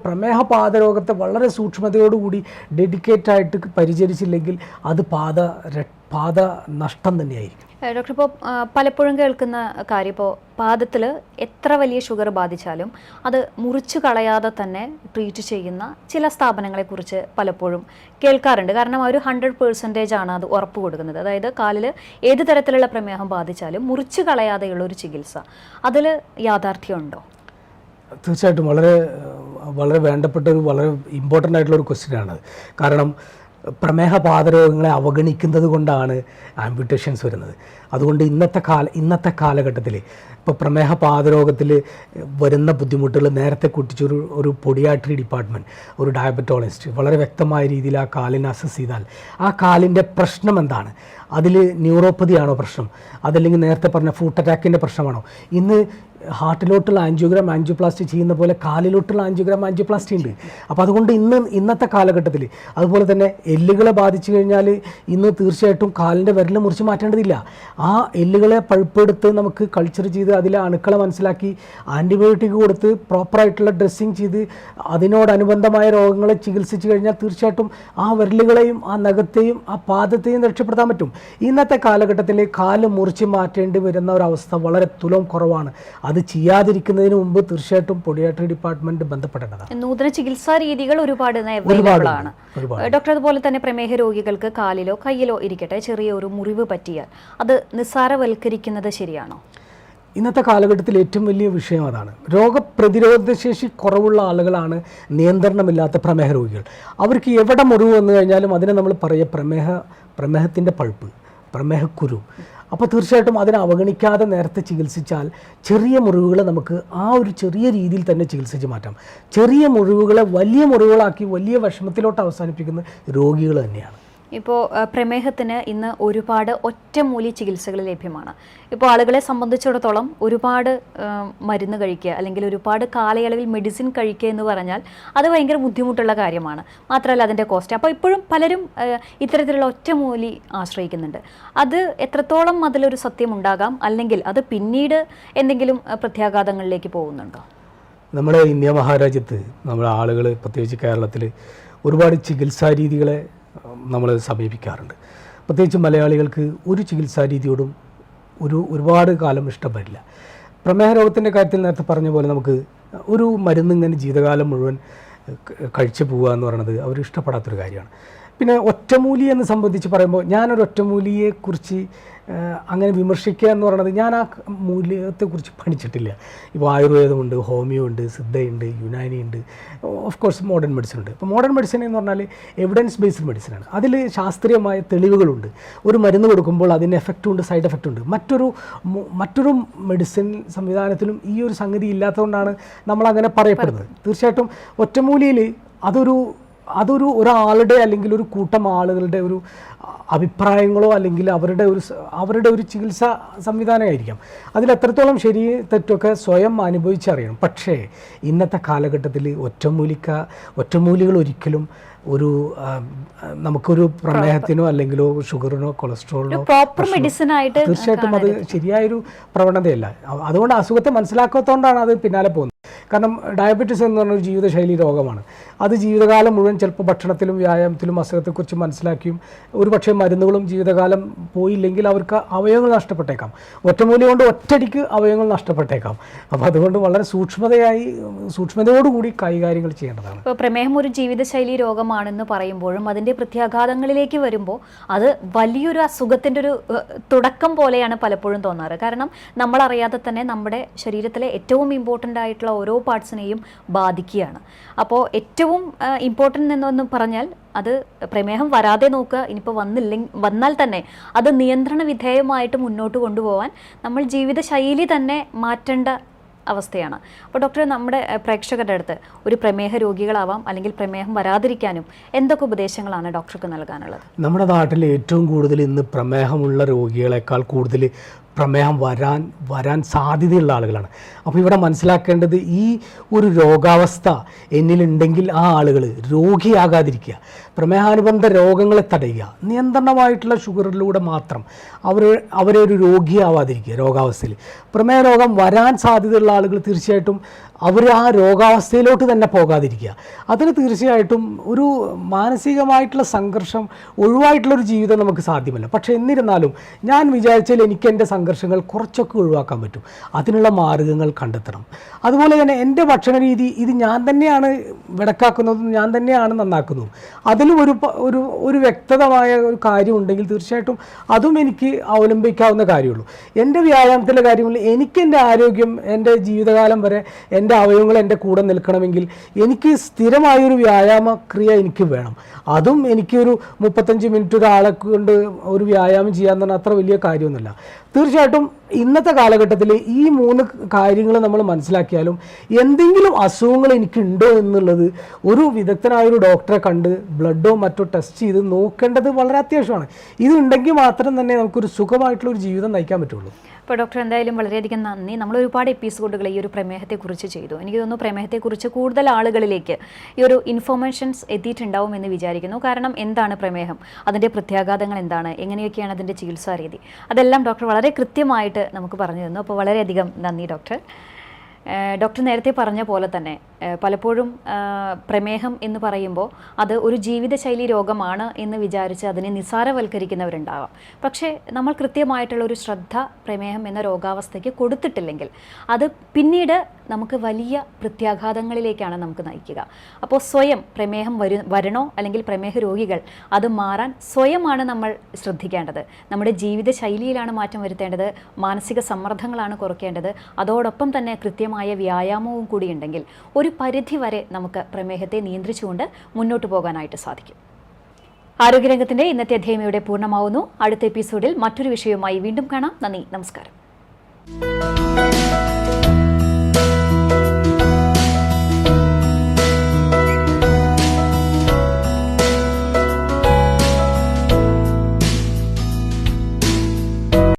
പ്രമേഹ പാദരോഗത്തെ വളരെ സൂക്ഷ്മതയോടുകൂടി ഡെഡിക്കേറ്റായിട്ട് പരിചരിച്ചില്ലെങ്കിൽ അത് പാദ നഷ്ടം തന്നെയായിരിക്കും. ഡോക്ടർ, ഇപ്പോൾ പലപ്പോഴും കേൾക്കുന്ന കാര്യം, ഇപ്പോൾ പാദത്തിൽ എത്ര വലിയ ഷുഗർ ബാധിച്ചാലും അത് മുറിച്ചു കളയാതെ തന്നെ ട്രീറ്റ് ചെയ്യുന്ന ചില സ്ഥാപനങ്ങളെക്കുറിച്ച് പലപ്പോഴും കേൾക്കാറുണ്ട്. കാരണം അവർ 100% ആണ് അത് ഉറപ്പ് കൊടുക്കുന്നത്. അതായത് കാലിൽ ഏത് തരത്തിലുള്ള പ്രമേഹം ബാധിച്ചാലും മുറിച്ചു കളയാതെയുള്ള ഒരു ചികിത്സ, അതിൽ യാഥാർത്ഥ്യമുണ്ടോ? തീർച്ചയായിട്ടും വളരെ വളരെ വേണ്ടപ്പെട്ട വളരെ ഇമ്പോർട്ടൻ്റ് ആയിട്ടുള്ളൊരു ക്വസ്റ്റ്യനാണ്. കാരണം പ്രമേഹ പാദരോഗങ്ങളെ അവഗണിക്കുന്നത് കൊണ്ടാണ് ആംബുട്ടേഷൻസ് വരുന്നത്. അതുകൊണ്ട് ഇന്നത്തെ കാലഘട്ടത്തിൽ ഇപ്പോൾ പ്രമേഹ പാദരോഗത്തിൽ വരുന്ന ബുദ്ധിമുട്ടുകൾ നേരത്തെ ഒരു പൊഡിയാട്രി ഡിപ്പാർട്ട്മെൻറ്റ്, ഒരു ഡയബറ്റോളജിസ്റ്റ് വളരെ വ്യക്തമായ രീതിയിൽ ആ കാലിനെ അസസ് ചെയ്താൽ ആ കാലിൻ്റെ പ്രശ്നം എന്താണ്, അതിൽ ന്യൂറോപ്പതിയാണോ പ്രശ്നം, അതല്ലെങ്കിൽ നേരത്തെ പറഞ്ഞ ഫുട്ട് അറ്റാക്കിൻ്റെ പ്രശ്നമാണോ, ഇന്ന് ഹാർട്ടിലോട്ടുള്ള ആൻജിയോപ്ലാസ്റ്റി ചെയ്യുന്ന പോലെ കാലിലോട്ടുള്ള ആൻജിയോപ്ലാസ്റ്റി ഉണ്ട്. അപ്പോൾ അതുകൊണ്ട് ഇന്നത്തെ കാലഘട്ടത്തിൽ അതുപോലെ തന്നെ എല്ലുകളെ ബാധിച്ചു കഴിഞ്ഞാൽ ഇന്ന് തീർച്ചയായിട്ടും കാലിൻ്റെ വിരൽ മുറിച്ച് മാറ്റേണ്ടതില്ല. ആ എല്ലുകളെ പഴുപ്പെടുത്ത് നമുക്ക് കൾച്ചർ ചെയ്ത് അതിലെ അണുക്കളെ മനസ്സിലാക്കി ആൻറ്റിബയോട്ടിക് കൊടുത്ത് പ്രോപ്പറായിട്ടുള്ള ഡ്രസ്സിങ് ചെയ്ത് അതിനോടനുബന്ധമായ രോഗങ്ങളെ ചികിത്സിച്ച് കഴിഞ്ഞാൽ തീർച്ചയായിട്ടും ആ വിരലുകളെയും ആ നഖത്തെയും ആ പാദത്തെയും രക്ഷപ്പെടുത്താൻ പറ്റും. ഇന്നത്തെ കാലഘട്ടത്തിൽ കാല് മുറിച്ച് മാറ്റേണ്ടി വരുന്ന ഒരവസ്ഥ വളരെ കുറവാണ്. അത് ചെയ്യാതിരിക്കുന്നതിന് മുമ്പ് തീർച്ചയായിട്ടും പൊഡിയാട്രി ഡിപ്പാർട്ട്മെന്റ് ബന്ധപ്പെടേണ്ടതാണ്. നൂതന ചികിത്സാ രീതികൾ ഒരുപാട് അവൈലബിളാണ് ഡോക്ടർ. അതുപോലെ തന്നെ പ്രമേഹ രോഗികൾക്ക് കാലിലോ കയ്യിലോ ഇരിക്കട്ടെ ചെറിയൊരു മുറിവ് പറ്റിയാൽ അത് നിസ്സാരവൽക്കരിക്കുന്നത് ശരിയാണോ? ഇന്നത്തെ കാലഘട്ടത്തിൽ ഏറ്റവും വലിയ വിഷയം അതാണ്. രോഗപ്രതിരോധശേഷി കുറവുള്ള ആളുകളാണ് നിയന്ത്രണമില്ലാത്ത പ്രമേഹ രോഗികൾ. അവർക്ക് എവിടെ മുറിവ് വന്നു കഴിഞ്ഞാലും അതിനെ നമ്മൾ പറയുക പ്രമേഹത്തിൻ്റെ പൾപ്പ്, പ്രമേഹക്കുരു. അപ്പോൾ തീർച്ചയായിട്ടും അതിനെ അവഗണിക്കാതെ നേരത്തെ ചികിത്സിച്ചാൽ ചെറിയ മുറിവുകളെ നമുക്ക് ആ ഒരു ചെറിയ രീതിയിൽ തന്നെ ചികിത്സിച്ച് മാറ്റാം. ചെറിയ മുറിവുകളെ വലിയ മുറിവുകളാക്കി വലിയ വിഷമത്തിലോട്ട് അവസാനിപ്പിക്കുന്ന രോഗികൾ തന്നെയാണ്. ഇപ്പോൾ പ്രമേഹത്തിന് ഇന്ന് ഒരുപാട് ഒറ്റമൂലി ചികിത്സകൾ ലഭ്യമാണ്. ഇപ്പോൾ ആളുകളെ സംബന്ധിച്ചിടത്തോളം ഒരുപാട് മരുന്ന് കഴിക്കുക അല്ലെങ്കിൽ ഒരുപാട് കാലയളവിൽ മെഡിസിൻ കഴിക്കുക എന്ന് പറഞ്ഞാൽ അത് ഭയങ്കര ബുദ്ധിമുട്ടുള്ള കാര്യമാണ്. മാത്രമല്ല അതിൻ്റെ കോസ്റ്റ്. അപ്പോൾ ഇപ്പോഴും പലരും ഇത്തരത്തിലുള്ള ഒറ്റമൂലി ആശ്രയിക്കുന്നുണ്ട്. അത് എത്രത്തോളം അതിലൊരു സത്യം ഉണ്ടാകാം, അല്ലെങ്കിൽ അത് പിന്നീട് എന്തെങ്കിലും പ്രത്യാഘാതങ്ങളിലേക്ക് പോകുന്നുണ്ടോ? നമ്മുടെ ഇന്ത്യ മഹാരാജ്യത്ത് നമ്മുടെ ആളുകൾ, പ്രത്യേകിച്ച് കേരളത്തിൽ, ഒരുപാട് ചികിത്സാ രീതികളെ നമ്മൾ സമീപിക്കാറുണ്ട്. പ്രത്യേകിച്ച് മലയാളികൾക്ക് ഒരു ചികിത്സാ രീതിയോടും ഒരുപാട് കാലം ഇഷ്ടപ്പെടില്ല. പ്രമേഹ രോഗത്തിൻ്റെ കാര്യത്തിൽ നേരത്തെ പറഞ്ഞ പോലെ നമുക്ക് ഒരു മരുന്ന് ഇങ്ങനെ ജീവിതകാലം മുഴുവൻ കഴിച്ചു പോവുക എന്ന് പറയുന്നത് അവർ ഇഷ്ടപ്പെടാത്തൊരു കാര്യമാണ്. പിന്നെ ഒറ്റമൂലി എന്ന് സംബന്ധിച്ച് പറയുമ്പോൾ ഞാനൊരു ഒറ്റമൂലിയെക്കുറിച്ച് അങ്ങനെ വിമർശിക്കുക എന്ന് പറയുന്നത്, ഞാൻ ആ മൂല്യത്തെക്കുറിച്ച് പഠിച്ചിട്ടില്ല. ഇപ്പോൾ ആയുർവേദമുണ്ട്, ഹോമിയോ ഉണ്ട്, സിദ്ധയുണ്ട്, യുനാനി ഉണ്ട്, ഓഫ് കോഴ്സ് മോഡേൺ മെഡിസിൻ ഉണ്ട്. ഇപ്പോൾ മോഡേൺ മെഡിസിൻ എന്ന് പറഞ്ഞാൽ എവിഡൻസ് ബേസ്ഡ് മെഡിസിനാണ്. അതിൽ ശാസ്ത്രീയമായ തെളിവുകളുണ്ട്. ഒരു മരുന്ന് കൊടുക്കുമ്പോൾ അതിന് എഫക്റ്റും ഉണ്ട്, സൈഡ് എഫക്റ്റും ഉണ്ട്. മറ്റൊരു മെഡിസിൻ സംവിധാനത്തിലും ഈ ഒരു സംഗതി ഇല്ലാത്തതുകൊണ്ടാണ് നമ്മളങ്ങനെ പറയപ്പെടുന്നത്. തീർച്ചയായിട്ടും ഒറ്റമൂലിയിൽ അതൊരു ഒരാളുടെ അല്ലെങ്കിൽ ഒരു കൂട്ടം ആളുകളുടെ ഒരു അഭിപ്രായങ്ങളോ അല്ലെങ്കിൽ അവരുടെ ഒരു ചികിത്സാ സംവിധാനമായിരിക്കാം. അതിലെത്രത്തോളം ശരി തെറ്റൊക്കെ സ്വയം അനുഭവിച്ചറിയണം. പക്ഷേ ഇന്നത്തെ കാലഘട്ടത്തിൽ ഒറ്റമൂലികൾ ഒരിക്കലും നമുക്കൊരു പ്രമേഹത്തിനോ അല്ലെങ്കിലോ ഷുഗറിനോ കൊളസ്ട്രോളിനോ തീർച്ചയായിട്ടും അത് ശരിയായൊരു പ്രവണതയല്ല. അതുകൊണ്ട് അസുഖത്തെ മനസ്സിലാക്കാത്തതുകൊണ്ടാണ് അത് പിന്നാലെ പോകുന്നത്. കാരണം ഡയബറ്റീസ് എന്ന് പറഞ്ഞൊരു ജീവിതശൈലി രോഗമാണ്. അത് ജീവിതകാലം മുഴുവൻ ചിലപ്പോൾ ഭക്ഷണത്തിലും വ്യായാമത്തിലും അസുഖത്തെക്കുറിച്ച് മനസ്സിലാക്കിയും ഒരുപക്ഷെ മരുന്നുകളും ജീവിതകാലം പോയില്ലെങ്കിൽ അവർക്ക് അവയവങ്ങൾ നഷ്ടപ്പെട്ടേക്കാം. ഒറ്റമൂലി കൊണ്ട് ഒറ്റയടിക്ക് അവയവങ്ങൾ നഷ്ടപ്പെട്ടേക്കാം. അപ്പോൾ അതുകൊണ്ട് വളരെ സൂക്ഷ്മതയോടുകൂടി കൈകാര്യങ്ങൾ ചെയ്യേണ്ടതാണ്. ഇപ്പോൾ പ്രമേഹം ഒരു ജീവിതശൈലി രോഗമാണെന്ന് പറയുമ്പോഴും അതിൻ്റെ പ്രത്യാഘാതങ്ങളിലേക്ക് വരുമ്പോൾ അത് വലിയൊരു അസുഖത്തിൻ്റെ ഒരു തുടക്കം പോലെയാണ് പലപ്പോഴും തോന്നാറ്. കാരണം നമ്മളറിയാതെ തന്നെ നമ്മുടെ ശരീരത്തിലെ ഏറ്റവും ഇമ്പോർട്ടൻ്റ് ആയിട്ടുള്ള ഓരോ പാർട്സിനെയും ബാധിക്കുകയാണ്. അപ്പോൾ ഏറ്റവും ഇമ്പോർട്ടൻ്റ് എന്നൊന്ന് പറഞ്ഞാൽ അത് പ്രമേഹം വരാതെ നോക്കുക. ഇനിയിപ്പോൾ വന്നാൽ തന്നെ അത് നിയന്ത്രണ വിധേയമായിട്ട് മുന്നോട്ട് കൊണ്ടുപോകാൻ നമ്മൾ ജീവിതശൈലി തന്നെ മാറ്റേണ്ട അവസ്ഥയാണ്. അപ്പോൾ ഡോക്ടർ, നമ്മുടെ പ്രേക്ഷകരുടെ അടുത്ത് ഒരു പ്രമേഹ രോഗികളാവാം അല്ലെങ്കിൽ പ്രമേഹം വരാതിരിക്കാനും എന്തൊക്കെ ഉപദേശങ്ങളാണ് ഡോക്ടർക്ക് നൽകാനുള്ളത്? നമ്മുടെ നാട്ടിൽ ഏറ്റവും കൂടുതൽ ഇന്ന് പ്രമേഹമുള്ള രോഗികളെക്കാൾ കൂടുതൽ പ്രമേഹം വരാൻ സാധ്യതയുള്ള ആളുകളാണ്. അപ്പോൾ ഇവിടെ മനസ്സിലാക്കേണ്ടത്, ഈ ഒരു രോഗാവസ്ഥ എന്നിലുണ്ടെങ്കിൽ ആ ആളുകൾ രോഗിയാകാതിരിക്കുക, പ്രമേഹാനുബന്ധ രോഗങ്ങളെ തടയുക, നിയന്ത്രണമായിട്ടുള്ള ഷുഗറിലൂടെ മാത്രം അവരെ ഒരു രോഗിയാവാതിരിക്കുക. രോഗാവസ്ഥയിൽ പ്രമേഹ രോഗം വരാൻ സാധ്യതയുള്ള ആളുകൾ തീർച്ചയായിട്ടും അവർ ആ രോഗാവസ്ഥയിലോട്ട് തന്നെ പോകാതിരിക്കുക. അതിന് തീർച്ചയായിട്ടും ഒരു മാനസികമായിട്ടുള്ള സംഘർഷം ഒഴിവായിട്ടുള്ളൊരു ജീവിതം നമുക്ക് സാധ്യമല്ല. പക്ഷേ എന്നിരുന്നാലും ഞാൻ വിചാരിച്ചാൽ എനിക്ക് എൻ്റെ സംഘർഷങ്ങൾ കുറച്ചൊക്കെ ഒഴിവാക്കാൻ പറ്റും. അതിനുള്ള മാർഗ്ഗങ്ങൾ കണ്ടെത്തണം. അതുപോലെ തന്നെ എൻ്റെ ഭക്ഷണ രീതി ഇത് ഞാൻ തന്നെയാണ് വിടക്കാക്കുന്നതും ഞാൻ തന്നെയാണ് നന്നാക്കുന്നതും. അതിലും ഒരു വ്യക്തമായ ഒരു കാര്യം ഉണ്ടെങ്കിൽ തീർച്ചയായിട്ടും അതും എനിക്ക് അവലംബിക്കാവുന്ന കാര്യമുള്ളൂ. എൻ്റെ വ്യായാമത്തിലെ കാര്യങ്ങളിൽ എനിക്ക് എൻ്റെ ആരോഗ്യം എൻ്റെ ജീവിതകാലം വരെ എൻ്റെ അവയവങ്ങൾ എൻ്റെ കൂടെ നിൽക്കണമെങ്കിൽ എനിക്ക് സ്ഥിരമായൊരു വ്യായാമക്രിയ എനിക്ക് വേണം. അതും എനിക്കൊരു 35 മിനിറ്റ് ഒരാളെ കൊണ്ട് ഒരു വ്യായാമം ചെയ്യാൻ തന്നെ അത്ര വലിയ കാര്യമൊന്നുമില്ല. തീർച്ചയായിട്ടും ഇന്നത്തെ കാലഘട്ടത്തിൽ ഈ 3 കാര്യങ്ങൾ നമ്മൾ മനസ്സിലാക്കിയാലും എന്തെങ്കിലും അസുഖങ്ങൾ എനിക്കുണ്ടോ എന്നുള്ളത് ഒരു വിദഗ്ധനായൊരു ഡോക്ടറെ കണ്ട് ബ്ലഡോ മറ്റോ ടെസ്റ്റ് ചെയ്ത് നോക്കേണ്ടത് വളരെ അത്യാവശ്യമാണ്. ഇതുണ്ടെങ്കിൽ മാത്രം തന്നെ നമുക്കൊരു സുഖമായിട്ടുള്ളൊരു ജീവിതം നയിക്കാൻ പറ്റുള്ളൂ. അപ്പോൾ ഡോക്ടർ, എന്തായാലും വളരെയധികം നന്ദി. നമ്മൾ ഒരുപാട് എപ്പിസോഡുകൾ ഈ ഒരു പ്രമേഹത്തെക്കുറിച്ച് ചെയ്തു. എനിക്ക് തോന്നുന്നു പ്രമേഹത്തെക്കുറിച്ച് കൂടുതൽ ആളുകളിലേക്ക് ഈ ഒരു ഇൻഫോർമേഷൻസ് എത്തിയിട്ടുണ്ടാവും എന്ന് വിചാരിക്കുന്നു. കാരണം എന്താണ് പ്രമേഹം, അതിൻ്റെ പ്രത്യാഘാതങ്ങൾ എന്താണ്, എങ്ങനെയൊക്കെയാണ് അതിൻ്റെ ചികിത്സാ രീതി, അതെല്ലാം ഡോക്ടർ വളരെ കൃത്യമായിട്ട് നമുക്ക് പറഞ്ഞു തന്നു. അപ്പോൾ വളരെയധികം നന്ദി ഡോക്ടർ. ഡോക്ടർ നേരത്തെ പറഞ്ഞ പോലെ തന്നെ പലപ്പോഴും പ്രമേഹം എന്ന് പറയുമ്പോൾ അത് ഒരു ജീവിതശൈലി രോഗമാണ് എന്ന് വിചാരിച്ച് അതിനെ നിസ്സാരവൽക്കരിക്കുന്നവരുണ്ടാവാം. പക്ഷേ നമ്മൾ കൃത്യമായിട്ടുള്ള ഒരു ശ്രദ്ധ പ്രമേഹം എന്ന രോഗാവസ്ഥയ്ക്ക് കൊടുത്തിട്ടില്ലെങ്കിൽ അത് പിന്നീട് നമുക്ക് വലിയ പ്രത്യാഘാതങ്ങളിലേക്കാണ് നമുക്ക് നയിക്കുക. അപ്പോൾ സ്വയം പ്രമേഹം വരണോ അല്ലെങ്കിൽ പ്രമേഹ രോഗികൾ അത് മാറാൻ സ്വയമാണ് നമ്മൾ ശ്രദ്ധിക്കേണ്ടത്. നമ്മുടെ ജീവിതശൈലിയിലാണ് മാറ്റം വരുത്തേണ്ടത്, മാനസിക സമ്മർദ്ദങ്ങളാണ് കുറയ്ക്കേണ്ടത്. അതോടൊപ്പം തന്നെ കൃത്യമായ വ്യായാമവും കൂടി ഉണ്ടെങ്കിൽ ഒരു പരിധി വരെ നമുക്ക് പ്രമേഹത്തെ നിയന്ത്രിച്ചുകൊണ്ട് മുന്നോട്ട് പോകാനായിട്ട് സാധിക്കും. ആരോഗ്യരംഗത്തിന്റെ ഇന്നത്തെ അധ്യായം ഇവിടെ പൂർണ്ണമാവുന്നു. അടുത്ത എപ്പിസോഡിൽ മറ്റൊരു വിഷയവുമായി വീണ്ടും കാണാം. നന്ദി, നമസ്കാരം.